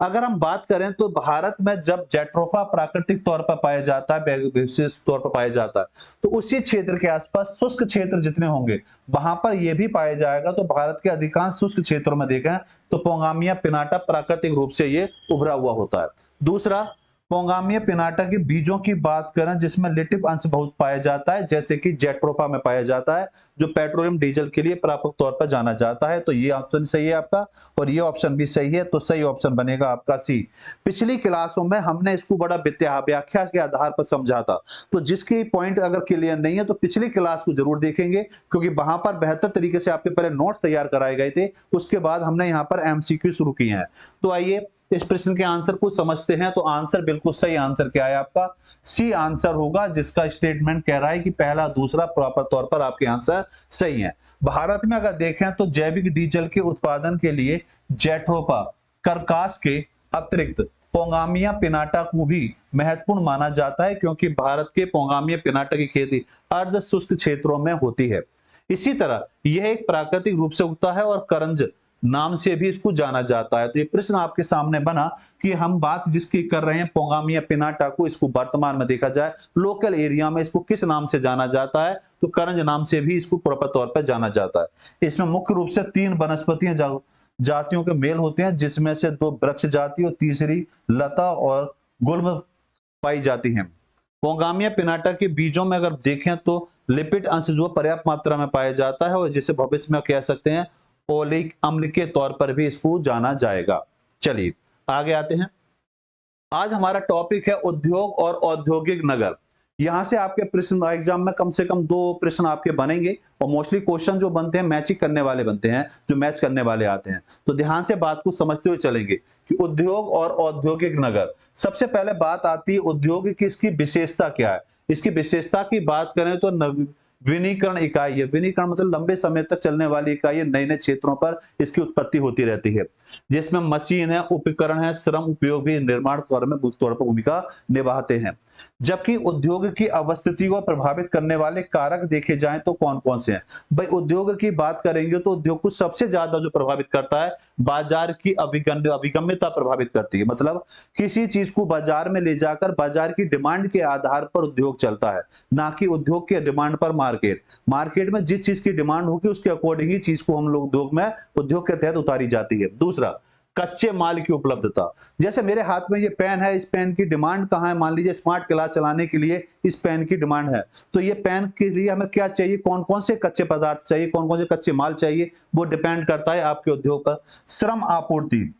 अगर हम बात करें तो भारत में जब जेट्रोफा प्राकृतिक तौर पर पाया जाता है, विशेष तौर पर पाया जाता है, तो उसी क्षेत्र के आसपास शुष्क क्षेत्र जितने होंगे वहां पर यह भी पाया जाएगा। तो भारत के अधिकांश शुष्क क्षेत्रों में देखें तो पोंगामिया पिनाटा प्राकृतिक रूप से ये उभरा हुआ होता है। दूसरा, पोंगामिया पिनाटा के बीजों की बात करें जिसमें लिटिव अंश बहुत पाया जाता है, जैसे कि जेट्रोफा में पाया जाता है, जो पेट्रोलियम डीजल के लिए व्यापक तौर पर जाना जाता है। तो ये ऑप्शन सही है आपका, और ये ऑप्शन भी सही है। तो सही ऑप्शन बनेगा आपका सी। पिछली क्लासों में हमने इसको बड़ा व्याख्या के आधार पर समझा था, तो जिसकी पॉइंट अगर क्लियर नहीं है तो पिछली क्लास को जरूर देखेंगे, क्योंकि वहां पर बेहतर तरीके से आपके पहले नोट्स तैयार कराए गए थे, उसके बाद हमने यहाँ पर एमसीक्यू शुरू किए हैं। तो आइए इस प्रश्न के आंसर को समझते हैं। तो आंसर बिल्कुल सही आंसर क्या है आपका? सी आंसर होगा, जिसका स्टेटमेंट कह रहा है कि पहला दूसरा प्रॉपर तौर पर आपके आंसर सही है। भारत में अगर देखें तो जैविक डीजल के उत्पादन के लिए जेट्रोफा कर्कास के अतिरिक्त पोंगामिया पिनाटा को भी महत्वपूर्ण माना जाता है, क्योंकि भारत के पोंगामिया पिनाटा की खेती अर्ध शुष्क क्षेत्रों में होती है। इसी तरह यह एक प्राकृतिक रूप से उगता है और करंज नाम से भी इसको जाना जाता है। तो ये प्रश्न आपके सामने बना कि हम बात जिसकी कर रहे हैं पोंगामिया पिनाटा को, इसको वर्तमान में देखा जाए लोकल एरिया में इसको किस नाम से जाना जाता है, तो करंज नाम से भी इसको प्रॉपर तौर पर जाना जाता है। इसमें मुख्य रूप से 3 वनस्पतियां जातियों के मेल होते हैं, जिसमें से 2 वृक्ष जाति और तीसरी लता और गुल्म पाई जाती हैं। पोंगामिया पिनाटा के बीजों में अगर देखें तो लिपिड अंश जो पर्याप्त मात्रा में पाया जाता है और जिसे भविष्य में कह सकते हैं ओलिक अम्ल के तौर पर भी इसको जाना जाएगा। चलिए आगे आते हैं। आज हमारा टॉपिक है उद्योग और औद्योगिक नगर। यहां से आपके प्रश्न एग्जाम में कम से कम 2 प्रश्न आपके बनेंगे और मोस्टली क्वेश्चन जो बनते हैं मैचिंग करने वाले बनते हैं, जो मैच करने वाले आते हैं। तो ध्यान से बात को समझते हुए चलेंगे कि उद्योग और औद्योगिक नगर। सबसे पहले बात आती है उद्योग की, इसकी विशेषता क्या है। इसकी विशेषता की बात करें तो विनिर्माण इकाई है। विनिर्माण मतलब लंबे समय तक चलने वाली इकाई है, नए नए क्षेत्रों पर इसकी उत्पत्ति होती रहती है, जिसमें मशीन है, उपकरण है, श्रम उपयोग भी निर्माण तौर पर भूमिका निभाते हैं। जबकि उद्योग की अवस्थिति को प्रभावित करने वाले कारक देखे जाएं तो कौन कौन से हैं। भाई उद्योग की बात करेंगे तो उद्योग को सबसे ज्यादा जो प्रभावित करता है बाजार की अभिगम्यता प्रभावित करती है। मतलब किसी चीज को बाजार में ले जाकर बाजार की डिमांड के आधार पर उद्योग चलता है, ना कि उद्योग के डिमांड पर मार्केट में जिस चीज की डिमांड होगी उसके अकॉर्डिंग ही चीज को हम लोग उद्योग के तहत उतारी जाती है। दूसरा, कच्चे माल की उपलब्धता। जैसे मेरे हाथ में ये पेन है, इस पेन की डिमांड कहाँ है। मान लीजिए स्मार्ट क्लास चलाने के लिए इस पेन की डिमांड है, तो ये पेन के लिए हमें क्या चाहिए, कौन कौन से कच्चे पदार्थ चाहिए, कौन कौन से कच्चे माल चाहिए, वो डिपेंड करता है आपके उद्योग पर। श्रम आपूर्ति,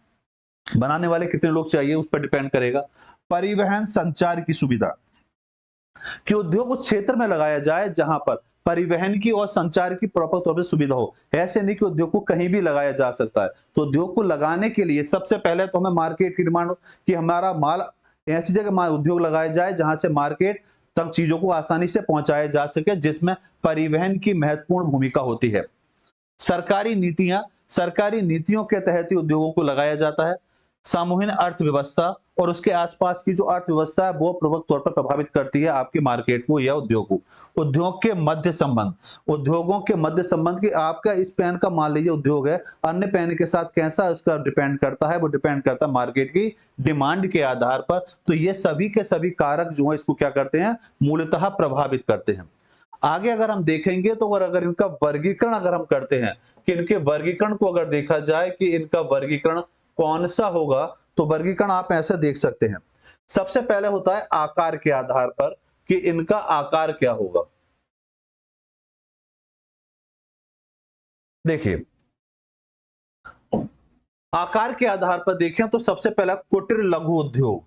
बनाने वाले कितने लोग चाहिए उस पर डिपेंड करेगा। परिवहन संचार की सुविधा, कि उद्योग उस क्षेत्र में लगाया जाए जहां पर परिवहन की और संचार की प्रॉपर तौर पर सुविधा हो। ऐसे नहीं कि उद्योग को कहीं भी लगाया जा सकता है। तो उद्योग को लगाने के लिए सबसे पहले तो हमें मार्केट की डिमांड कि हमारा माल ऐसी जगह उद्योग लगाया जाए जहां से मार्केट तक चीजों को आसानी से पहुंचाया जा सके, जिसमें परिवहन की महत्वपूर्ण भूमिका होती है। सरकारी नीतियों के तहत ही उद्योगों को लगाया जाता है। सामूहिक अर्थव्यवस्था और उसके आसपास की जो अर्थव्यवस्था है वो प्रमुख तौर पर प्रभावित करती है आपके मार्केट को या उद्योग को। उद्योगों के मध्य संबंध की आपका इस पेन का मान लीजिए उद्योग है, अन्य पेन के साथ कैसा उसका डिपेंड करता है, वो डिपेंड करता है मार्केट की डिमांड के आधार पर। तो ये सभी के सभी कारक जो है इसको क्या करते हैं, मूलतः प्रभावित करते हैं। आगे अगर हम देखेंगे तो अगर इनका वर्गीकरण अगर हम करते हैं कि इनके वर्गीकरण को अगर देखा जाए कि इनका वर्गीकरण कौन सा होगा, तो वर्गीकरण आप ऐसे देख सकते हैं। सबसे पहले होता है आकार के आधार पर कि इनका आकार क्या होगा। देखिए आकार के आधार पर देखें तो सबसे पहला कुटीर लघु उद्योग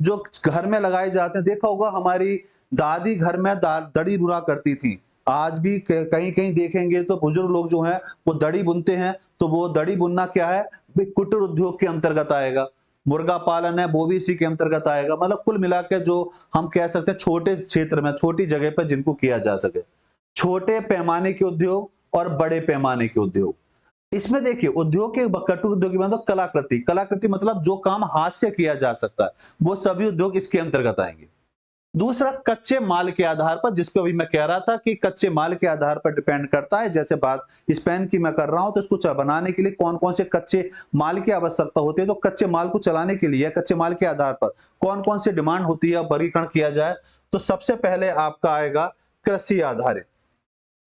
जो घर में लगाए जाते हैं। देखा होगा हमारी दादी घर में दड़ी बुना करती थी। आज भी कहीं कहीं देखेंगे तो बुजुर्ग लोग जो हैं वो दड़ी बुनते हैं। तो वो दड़ी बुनना क्या है, कुटीर उद्योग के अंतर्गत आएगा। मुर्गा पालन है वो भी इसी के अंतर्गत आएगा। मतलब कुल मिलाकर जो हम कह सकते हैं छोटे क्षेत्र में, छोटी जगह पर जिनको किया जा सके, छोटे पैमाने के उद्योग और बड़े पैमाने के उद्योग। इसमें देखिए उद्योग के कटु उद्योग की मतलब कलाकृति मतलब जो काम हाथ से किया जा सकता है, वो सभी उद्योग इसके अंतर्गत आएंगे। दूसरा, कच्चे माल के आधार पर, जिसको अभी मैं कह रहा था कि कच्चे माल के आधार पर डिपेंड करता है। जैसे बात इस पेन की मैं कर रहा हूं तो इसको बनाने के लिए कौन कौन से कच्चे माल की आवश्यकता होती है। तो कच्चे माल को चलाने के लिए कच्चे माल के आधार पर कौन कौन से डिमांड होती है, वर्गीकरण किया जाए तो सबसे पहले आपका आएगा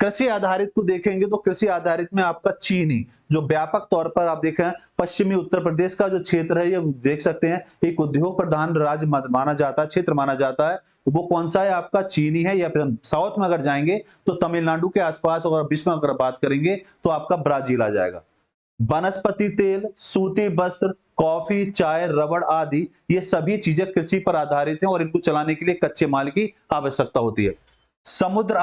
कृषि आधारित को देखेंगे तो कृषि आधारित में आपका चीनी, जो व्यापक तौर पर आप देखें पश्चिमी उत्तर प्रदेश का जो क्षेत्र है ये देख सकते हैं एक उद्योग प्रधान राज्य माना जाता है, क्षेत्र माना जाता है। वो कौन सा है आपका, चीनी है। या फिर साउथ में अगर जाएंगे तो तमिलनाडु के आसपास अगर विश्व में अगर बात करेंगे तो आपका ब्राजील आ जाएगा। वनस्पति तेल, सूती वस्त्र, कॉफी, चाय, रबड़ आदि ये सभी चीजें कृषि पर आधारित हैं और इनको चलाने के लिए कच्चे माल की आवश्यकता होती है। समुद्र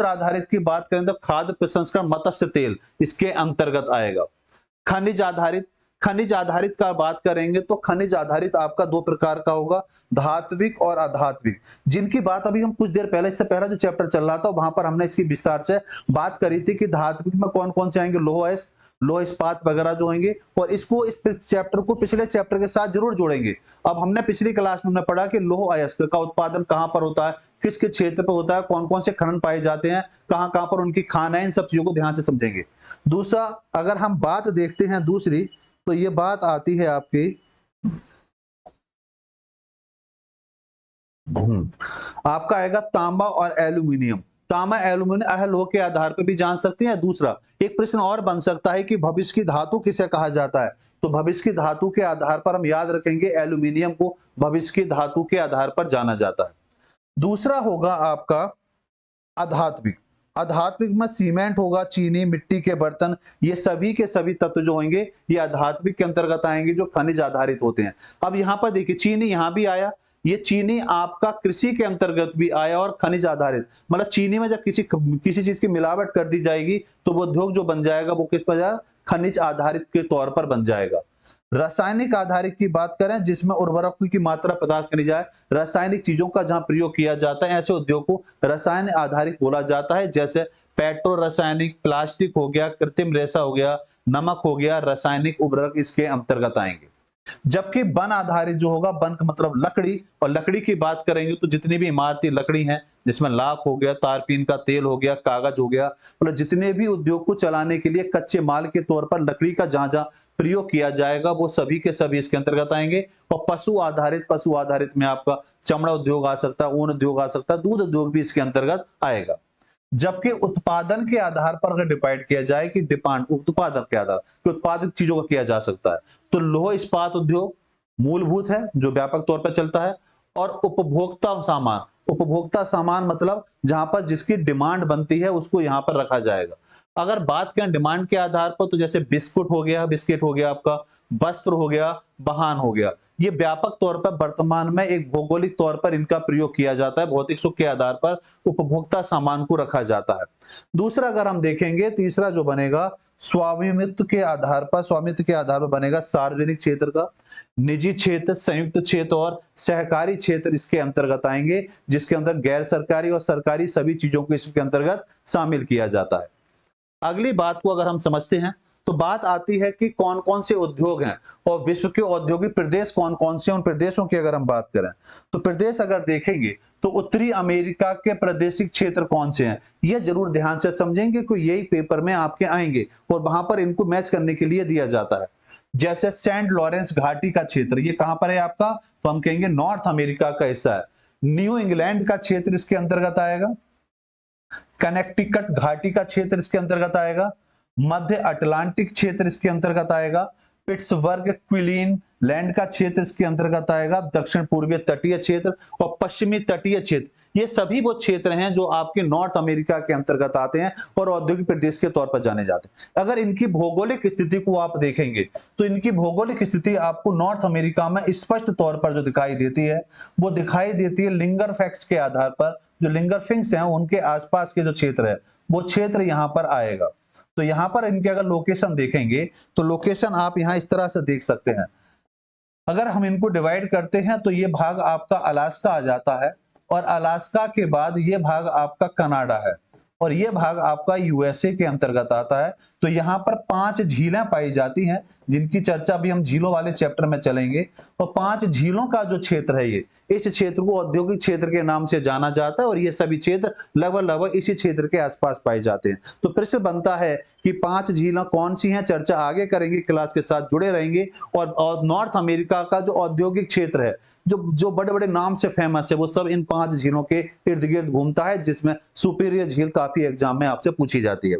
आधारित की बात करें तो खाद्य प्रसंस्करण, मत्स्य तेल इसके अंतर्गत आएगा। खनिज आधारित का बात करेंगे तो खनिज आधारित आपका 2 प्रकार का होगा, धात्विक और अधात्विक, जिनकी बात अभी हम कुछ देर पहले, इससे पहला जो चैप्टर चल रहा था वहां पर हमने इसकी विस्तार से बात करी थी कि धात्विक में कौन कौन से आएंगे, लोह अयस्क, लोह इस्पात वगैरह जो होंगे, और इसको इस चैप्टर को पिछले चैप्टर के साथ जरूर जोड़ेंगे। अब हमने पिछली क्लास में हमने पढ़ा कि लौह अयस्क का उत्पादन कहां पर होता है, किस किस क्षेत्र पर होता है, कौन कौन से खनन पाए जाते हैं, कहां कहां पर उनकी खान है, इन सब चीजों को ध्यान से समझेंगे। दूसरा अगर हम बात देखते हैं दूसरी, तो ये बात आती है आपकी आपका आएगा तांबा और एल्यूमिनियम। तांबा एल्यूमिनियम अहलोह के आधार पर भी जान सकते हैं। दूसरा एक प्रश्न और बन सकता है कि भविष्य की धातु किसे कहा जाता है, तो भविष्य की धातु के आधार पर हम याद रखेंगे एल्यूमिनियम को भविष्य की धातु के आधार पर जाना जाता है। दूसरा होगा आपका आध्यात्मिक। आध्यात्मिक में सीमेंट होगा, चीनी, मिट्टी के बर्तन, ये सभी के सभी तत्व जो होंगे ये आध्यात्मिक के अंतर्गत आएंगे, जो खनिज आधारित होते हैं। अब यहाँ पर देखिए चीनी यहाँ भी आया, ये चीनी आपका कृषि के अंतर्गत भी आया और खनिज आधारित, मतलब चीनी में जब किसी चीज की मिलावट कर दी जाएगी तो वो उद्योग जो बन जाएगा वो किस पर जाएगा, खनिज आधारित के तौर पर बन जाएगा। रासायनिक आधारित की बात करें जिसमें उर्वरकों की मात्रा पदार्थ करी जाए, रासायनिक चीजों का जहां प्रयोग किया जाता है, ऐसे उद्योग को रसायन आधारित बोला जाता है। जैसे पेट्रो रासायनिक, प्लास्टिक हो गया, कृत्रिम रेशा हो गया, नमक हो गया, रासायनिक उर्वरक इसके अंतर्गत आएंगे। जबकि वन आधारित जो होगा, वन का मतलब लकड़ी, और लकड़ी की बात करेंगे तो जितनी भी इमारती लकड़ी है, जिसमें लाख हो गया, तारपीन का तेल हो गया, कागज हो गया, मतलब जितने भी उद्योग को चलाने के लिए कच्चे माल के तौर पर लकड़ी का जहां जहां प्रयोग किया जाएगा वो सभी के सभी इसके अंतर्गत आएंगे। और पशु आधारित में आपका चमड़ा उद्योग आ सकता है, ऊन उद्योग आ सकता है, दूध उद्योग भी इसके अंतर्गत आएगा। जबकि उत्पादन के आधार पर अगर डिवाइड किया जाए कि डिमांड उत्पादन के आधार कि उत्पादित चीजों का किया जा सकता है, तो लौह इस्पात उद्योग मूलभूत है जो व्यापक तौर पर चलता है। और उपभोक्ता सामान मतलब जहां पर जिसकी डिमांड बनती है उसको यहां पर रखा जाएगा। अगर बात करें डिमांड के आधार पर तो जैसे बिस्किट हो गया आपका, वस्त्र हो गया, वाहन हो गया, ये व्यापक तौर पर वर्तमान में एक भौगोलिक तौर पर इनका प्रयोग किया जाता है। भौतिक सुख के आधार पर उपभोक्ता सामान को रखा जाता है। दूसरा अगर हम देखेंगे, तीसरा जो बनेगा स्वामित्व के आधार पर बनेगा सार्वजनिक क्षेत्र का, निजी क्षेत्र, संयुक्त क्षेत्र और सहकारी क्षेत्र इसके अंतर्गत आएंगे, जिसके अंदर गैर सरकारी और सरकारी सभी चीजों को इसके अंतर्गत शामिल किया जाता है। अगली बात को अगर हम समझते हैं तो बात आती है कि कौन कौन से उद्योग हैं और विश्व के औद्योगिक प्रदेश कौन कौन से हैं। उन प्रदेशों की अगर हम बात करें तो प्रदेश अगर देखेंगे तो उत्तरी अमेरिका के प्रादेशिक क्षेत्र कौन से हैं, ये जरूर ध्यान से समझेंगे कि यही पेपर में आपके आएंगे और वहां पर इनको मैच करने के लिए दिया जाता है। जैसे सेंट लॉरेंस घाटी का क्षेत्र, ये कहां पर है आपका, तो हम कहेंगे नॉर्थ अमेरिका का हिस्सा है। न्यू इंग्लैंड का क्षेत्र इसके अंतर्गत आएगा। कनेक्टिकट घाटी का क्षेत्र इसके अंतर्गत आएगा। मध्य अटलांटिक क्षेत्र इसके अंतर्गत आएगा। पिट्सबर्ग क्विलीन लैंड का क्षेत्र इसके अंतर्गत आएगा। दक्षिण पूर्वीय तटीय क्षेत्र और पश्चिमी तटीय क्षेत्र, ये सभी वो क्षेत्र हैं जो आपके नॉर्थ अमेरिका के अंतर्गत आते हैं और औद्योगिक प्रदेश के तौर पर जाने जाते हैं। अगर इनकी भौगोलिक स्थिति को आप देखेंगे तो इनकी भौगोलिक स्थिति आपको नॉर्थ अमेरिका में स्पष्ट तौर पर जो दिखाई देती है वो दिखाई देती है लिंगर फैक्ट्स के आधार पर। जो लिंगर फिंक्स हैं उनके आसपास के जो क्षेत्र है वो क्षेत्र यहाँ पर आएगा। तो यहाँ पर इनके अगर लोकेशन देखेंगे तो लोकेशन आप यहाँ इस तरह से देख सकते हैं। अगर हम इनको डिवाइड करते हैं तो ये भाग आपका अलास्का आ जाता है और अलास्का के बाद ये भाग आपका कनाडा है और ये भाग आपका यूएसए के अंतर्गत आता है। तो यहाँ पर 5 झीलें पाई जाती हैं जिनकी चर्चा भी हम झीलों वाले चैप्टर में चलेंगे। और 5 झीलों का जो क्षेत्र है, ये इस क्षेत्र को औद्योगिक क्षेत्र के नाम से जाना जाता है और ये सभी क्षेत्र लगभग इसी क्षेत्र के आसपास पाए जाते हैं। तो प्रश्न बनता है कि 5 झीलें कौन सी हैं, चर्चा आगे करेंगे, क्लास के साथ जुड़े रहेंगे। और नॉर्थ अमेरिका का जो औद्योगिक क्षेत्र है जो बड़े बड़े नाम से फेमस है वो सब इन 5 झीलों के इर्द गिर्द घूमता है, जिसमें सुपीरियर झील काफी एग्जाम में आपसे पूछी जाती है।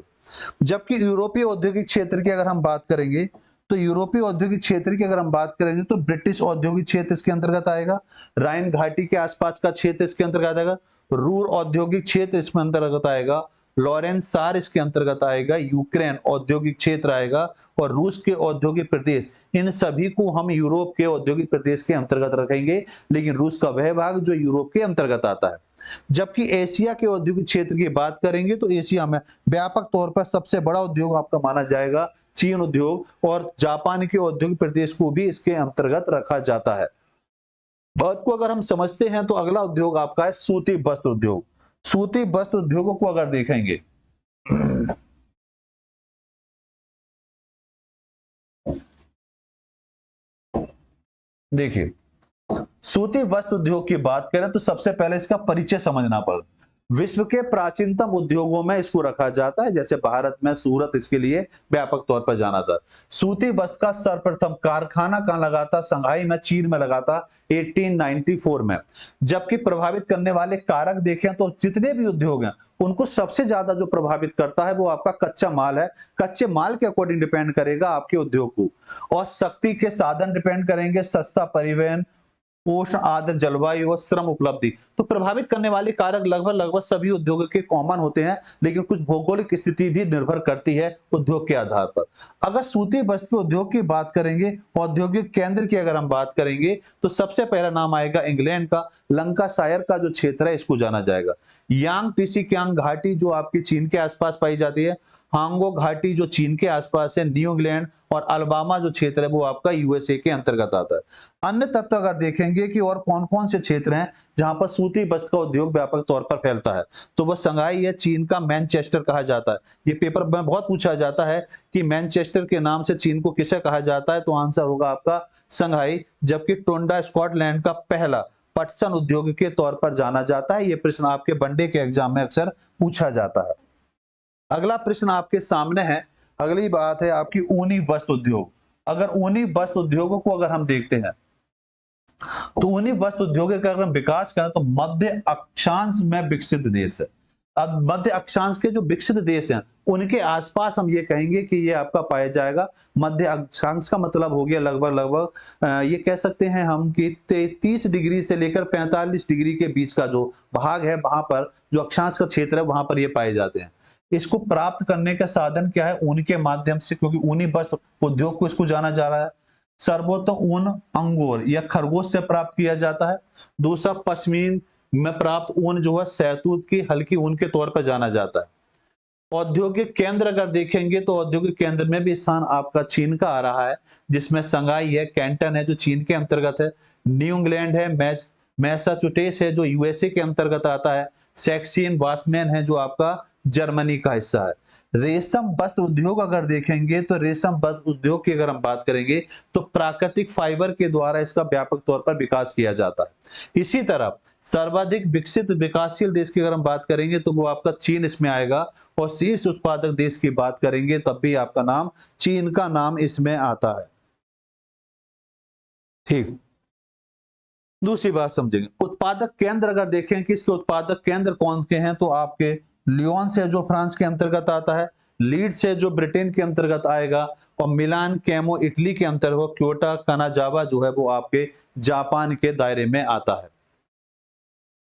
जबकि यूरोपीय औद्योगिक क्षेत्र की अगर हम बात करेंगे तो यूरोपीय औद्योगिक क्षेत्र की अगर हम बात करेंगे तो ब्रिटिश औद्योगिक क्षेत्र इसके अंतर्गत आएगा। राइन घाटी के आसपास का क्षेत्र इसके अंतर्गत आएगा। रूर औद्योगिक क्षेत्र इसमें अंतर्गत आएगा। लॉरेंस सार इसके अंतर्गत आएगा। यूक्रेन औद्योगिक क्षेत्र आएगा और रूस के औद्योगिक प्रदेश, इन सभी को हम यूरोप के औद्योगिक प्रदेश के अंतर्गत रखेंगे, लेकिन रूस का वह भाग जो यूरोप के अंतर्गत आता है। जबकि एशिया के औद्योगिक क्षेत्र की बात करेंगे तो एशिया में व्यापक तौर पर सबसे बड़ा उद्योग आपका माना जाएगा चीन उद्योग, और जापान के औद्योगिक प्रदेश को भी इसके अंतर्गत रखा जाता है। बात को अगर हम समझते हैं तो अगला उद्योग आपका है सूती वस्त्र उद्योग। सूती वस्त्र उद्योगों को अगर देखेंगे देखिए, सूती वस्त्र उद्योग की बात करें तो सबसे पहले इसका परिचय समझना पड़ा। विश्व के प्राचीनतम उद्योगों में इसको रखा जाता है, जैसे भारत में सूरत इसके लिए व्यापक तौर पर जाना था। सूती वस्त्र का सर्वप्रथम कारखाना कहाँ लगा था? संघाई में, चीन में लगा था 1894 में। जबकि प्रभावित करने वाले कारक देखें तो जितने भी उद्योग हैं उनको सबसे ज्यादा जो प्रभावित करता है वो आपका कच्चा माल है। कच्चे माल के अकॉर्डिंग डिपेंड करेगा आपके उद्योग को, और शक्ति के साधन डिपेंड करेंगे, सस्ता परिवहन, उष्ण आर्द्र जलवायु और श्रम उपलब्धि। तो प्रभावित करने वाले कारक लगभग सभी उद्योगों के कॉमन होते हैं, लेकिन कुछ भौगोलिक स्थिति भी निर्भर करती है उद्योग के आधार पर। अगर सूती वस्त्र के उद्योग की बात करेंगे, औद्योगिक केंद्र की अगर हम बात करेंगे, तो सबसे पहला नाम आएगा इंग्लैंड का। लंकाशायर का जो क्षेत्र है इसको जाना जाएगा। यांग पीसी क्यांग घाटी जो आपकी चीन के आसपास पाई जाती है, हांगो घाटी जो चीन के आसपास है, न्यू इंग्लैंड और अल्बामा जो क्षेत्र है वो आपका यूएसए के अंतर्गत आता है। अन्य तत्व अगर देखेंगे कि और कौन कौन से क्षेत्र हैं जहां पर सूती वस्त्र का उद्योग व्यापक तौर पर फैलता है, तो वह संघाई है, चीन का मैनचेस्टर कहा जाता है। ये पेपर में बहुत पूछा जाता है कि मैनचेस्टर के नाम से चीन को किसे कहा जाता है, तो आंसर होगा आपका संघाई। जबकि टोंडा स्कॉटलैंड का पहला पटसन उद्योग के तौर पर जाना जाता है। यह प्रश्न आपके वनडे के एग्जाम में अक्सर पूछा जाता है। अगला प्रश्न आपके सामने है। अगली बात है आपकी ऊनी वस्त्र उद्योग। अगर ऊनी वस्त्र उद्योगों को अगर हम देखते हैं तो ऊनी वस्त्र उद्योग का अगर हम विकास करें तो मध्य अक्षांश में विकसित देश है। अब मध्य अक्षांश के जो विकसित देश हैं उनके आसपास हम ये कहेंगे कि ये आपका पाया जाएगा। मध्य अक्षांश का मतलब हो गया लगभग ये कह सकते हैं हम कि 30 डिग्री से लेकर 45 डिग्री के बीच का जो भाग है, वहां पर जो अक्षांश का क्षेत्र है वहां पर ये पाए जाते हैं। इसको प्राप्त करने का साधन क्या है? ऊन के माध्यम से, क्योंकि ऊनी वस्त्र उद्योग को इसको जाना जा रहा है। सर्वोत्तम ऊन अंगोर या खरगोश से प्राप्त किया जाता है। दूसरा, पश्मीन में प्राप्त ऊन जो है शहतूत की हल्की ऊन के तौर पर जाना जाता है। औद्योगिक केंद्र अगर देखेंगे तो औद्योगिक केंद्र में भी स्थान आपका चीन का आ रहा है, जिसमें संघाई है, कैंटन है जो चीन के अंतर्गत है, न्यू इंग्लैंड है, मैसाचुसेट्स है जो यूएसए के अंतर्गत आता है, सैक्सन वास्मेन है जो आपका जर्मनी का हिस्सा है। रेशम वस्त्र उद्योग अगर देखेंगे तो रेशम वस्त्र उद्योग की अगर हम बात करेंगे तो प्राकृतिक फाइबर के द्वारा इसका व्यापक तौर पर विकास किया जाता है। इसी तरह सर्वाधिक विकसित विकासशील देश की अगर हम बात करेंगे तो वो आपका चीन इसमें आएगा, और शीर्ष उत्पादक देश की बात करेंगे तब भी आपका नाम चीन का नाम इसमें आता है। ठीक, दूसरी बात समझेंगे, उत्पादक केंद्र अगर देखें कि इसके उत्पादक केंद्र कौन के हैं, तो आपके लियोन से जो फ्रांस के अंतर्गत आता है, लीड्स से जो ब्रिटेन के अंतर्गत आएगा, और मिलान कैमो इटली के अंतर्गत, क्योटा कनाजावा जो है वो आपके जापान के दायरे में आता है।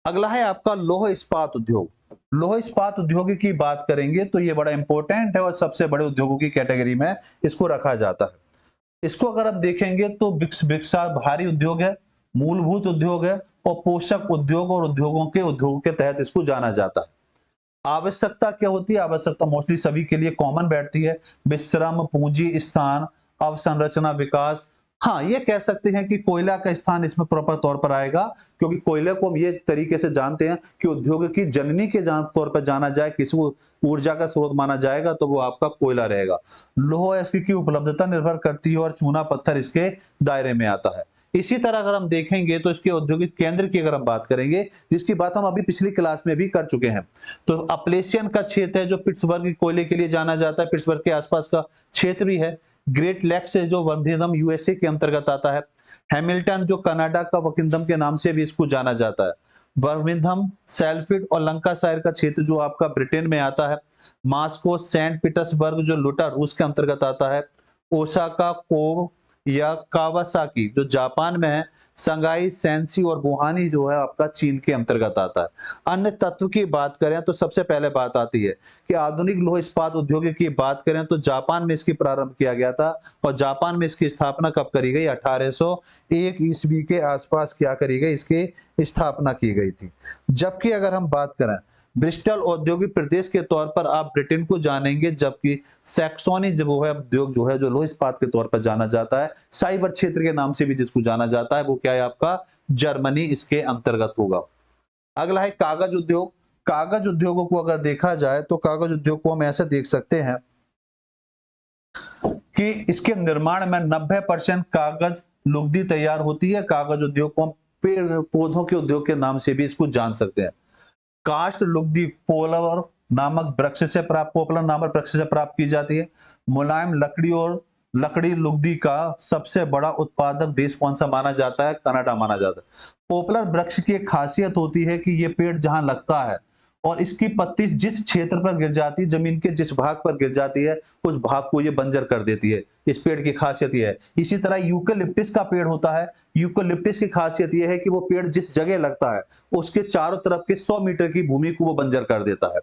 अगला है आपका लौह इस्पात उद्योग। लौह इस्पात उद्योग की बात करेंगे तो ये बड़ा इंपॉर्टेंट है और सबसे बड़े उद्योगों की कैटेगरी में इसको रखा जाता है। इसको अगर आप देखेंगे तो विकसा भारी उद्योग है, मूलभूत उद्योग है, और पोषक उद्योग और उद्योगों के तहत इसको जाना जाता है। आवश्यकता क्या होती है? आवश्यकता मोस्टली सभी के लिए कॉमन बैठती है। विश्राम, पूंजी, स्थान, अवसंरचना, विकास। हाँ, ये कह सकते हैं कि कोयला का स्थान इसमें प्रॉपर तौर पर आएगा, क्योंकि कोयले को हम ये तरीके से जानते हैं कि उद्योग की जननी के तौर पर जाना जाए, किसी को ऊर्जा का स्रोत माना जाएगा तो वो आपका कोयला रहेगा। लोह इसकी उपलब्धता निर्भर करती है और चूना पत्थर इसके दायरे में आता है। इसी तरह अगर हम देखेंगे तो इसके औद्योगिक केंद्र की अगर हम बात करेंगे, जिसकी बात हम अभी पिछली क्लास में भी कर चुके हैं, तो अपलेशियन का क्षेत्र है जो पिट्सबर्ग कोयले के लिए जाना जाता है, पिट्सबर्ग के आसपास का क्षेत्र भी है। ग्रेट लेक्स है जो वर्मिंघम यूएसए के अंतर्गत आता है। हैमिल्टन जो कनाडा का वकिंगडम के नाम से भी इसको जाना जाता है। बर्मिंघम, सेल्फिड और लंकाशायर का क्षेत्र जो आपका ब्रिटेन में आता है। मास्को, सेंट पीटर्सबर्ग जो लुटा रूस के अंतर्गत आता है। ओसाका, कोब या कावासाकी जो जापान में है। संगाई, सेंसी और वुहानी जो है आपका चीन के अंतर्गत आता है। अन्य तत्व की बात करें तो सबसे पहले बात आती है कि आधुनिक लौह इस्पात उद्योग की बात करें तो जापान में इसकी प्रारंभ किया गया था, और जापान में इसकी स्थापना कब करी गई? 1801 ईस्वी के आसपास क्या करी गई? इसकी स्थापना की गई थी। जबकि अगर हम बात करें ब्रिस्टल औद्योगिक प्रदेश के तौर पर आप ब्रिटेन को जानेंगे, जबकि सैक्सोनी जो है उद्योग जो है जो लौह इस्पात के तौर पर जाना जाता है, साइबर क्षेत्र के नाम से भी जिसको जाना जाता है, वो क्या है आपका जर्मनी इसके अंतर्गत होगा। अगला है कागज उद्योग। कागज उद्योगों को अगर देखा जाए तो कागज उद्योग को हम ऐसे देख सकते हैं कि इसके निर्माण में 90% कागज लुगदी तैयार होती है। कागज उद्योग को हम पेड़ पौधों के उद्योग के नाम से भी इसको जान सकते हैं। काष्ठ लुगदी पोपलर नामक वृक्ष से प्राप्त की जाती है। मुलायम लकड़ी और लकड़ी लुगदी का सबसे बड़ा उत्पादक देश कौन सा माना जाता है? कनाडा माना जाता है। पोपलर वृक्ष की एक खासियत होती है कि ये पेड़ जहां लगता है और इसकी पत्ती जिस क्षेत्र पर गिर जाती है, जमीन के जिस भाग पर गिर जाती है, उस भाग को ये बंजर कर देती है। इस पेड़ की खासियत ये है। इसी तरह यूकेलिप्टिस का पेड़ होता है। यूकेलिप्टिस की खासियत ये है कि वो पेड़ जिस जगह लगता है उसके चारों तरफ के 100 मीटर की भूमि को वो बंजर कर देता है।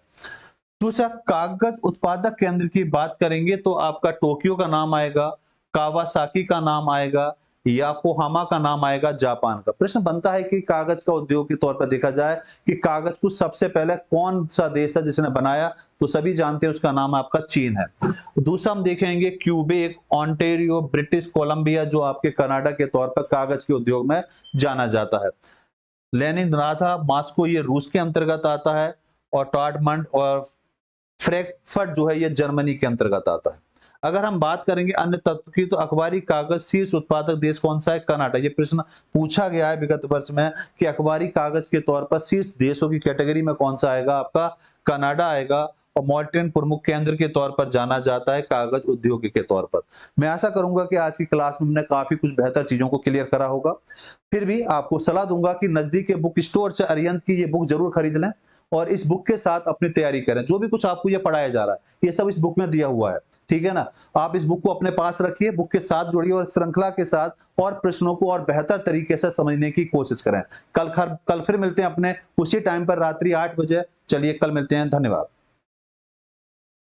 दूसरा, कागज उत्पादक केंद्र की बात करेंगे तो आपका टोक्यो का नाम आएगा, कावासाकी का नाम आएगा, याकोहामा का नाम आएगा जापान का। प्रश्न बनता है कि कागज का उद्योग के तौर पर देखा जाए कि कागज को सबसे पहले कौन सा देश है जिसने बनाया, तो सभी जानते हैं उसका नाम आपका चीन है। दूसरा हम देखेंगे क्यूबेक, ऑन्टेरियो, ब्रिटिश कोलंबिया जो आपके कनाडा के तौर पर कागज के उद्योग में जाना जाता है। लेनिनग्राद, मॉस्को ये रूस के अंतर्गत आता है और टॉडमंड और फ्रैंकफर्ट जो है ये जर्मनी के अंतर्गत आता है। अगर हम बात करेंगे अन्य तत्व की तो अखबारी कागज शीर्ष उत्पादक देश कौन सा है? कनाडा। ये प्रश्न पूछा गया है विगत वर्ष में कि अखबारी कागज के तौर पर शीर्ष देशों की कैटेगरी में कौन सा आएगा? आपका कनाडा आएगा। और मॉल्टेन प्रमुख केंद्र के तौर पर जाना जाता है कागज उद्योग के तौर पर। मैं आशा करूंगा कि आज की क्लास में हमने काफी कुछ बेहतर चीजों को क्लियर करा होगा। फिर भी आपको सलाह दूंगा कि नजदीक के बुक स्टोर से अरिहंत की ये बुक जरूर खरीद लें और इस बुक के साथ अपनी तैयारी करें। जो भी कुछ आपको ये पढ़ाया जा रहा है ये सब इस बुक में दिया हुआ है, ठीक है ना। आप इस बुक को अपने पास रखिए, बुक के साथ जोड़िए और श्रृंखला के साथ और प्रश्नों को और बेहतर तरीके से समझने की कोशिश करें। कल फिर मिलते हैं अपने उसी टाइम पर रात्रि 8 बजे। चलिए कल मिलते हैं। धन्यवाद।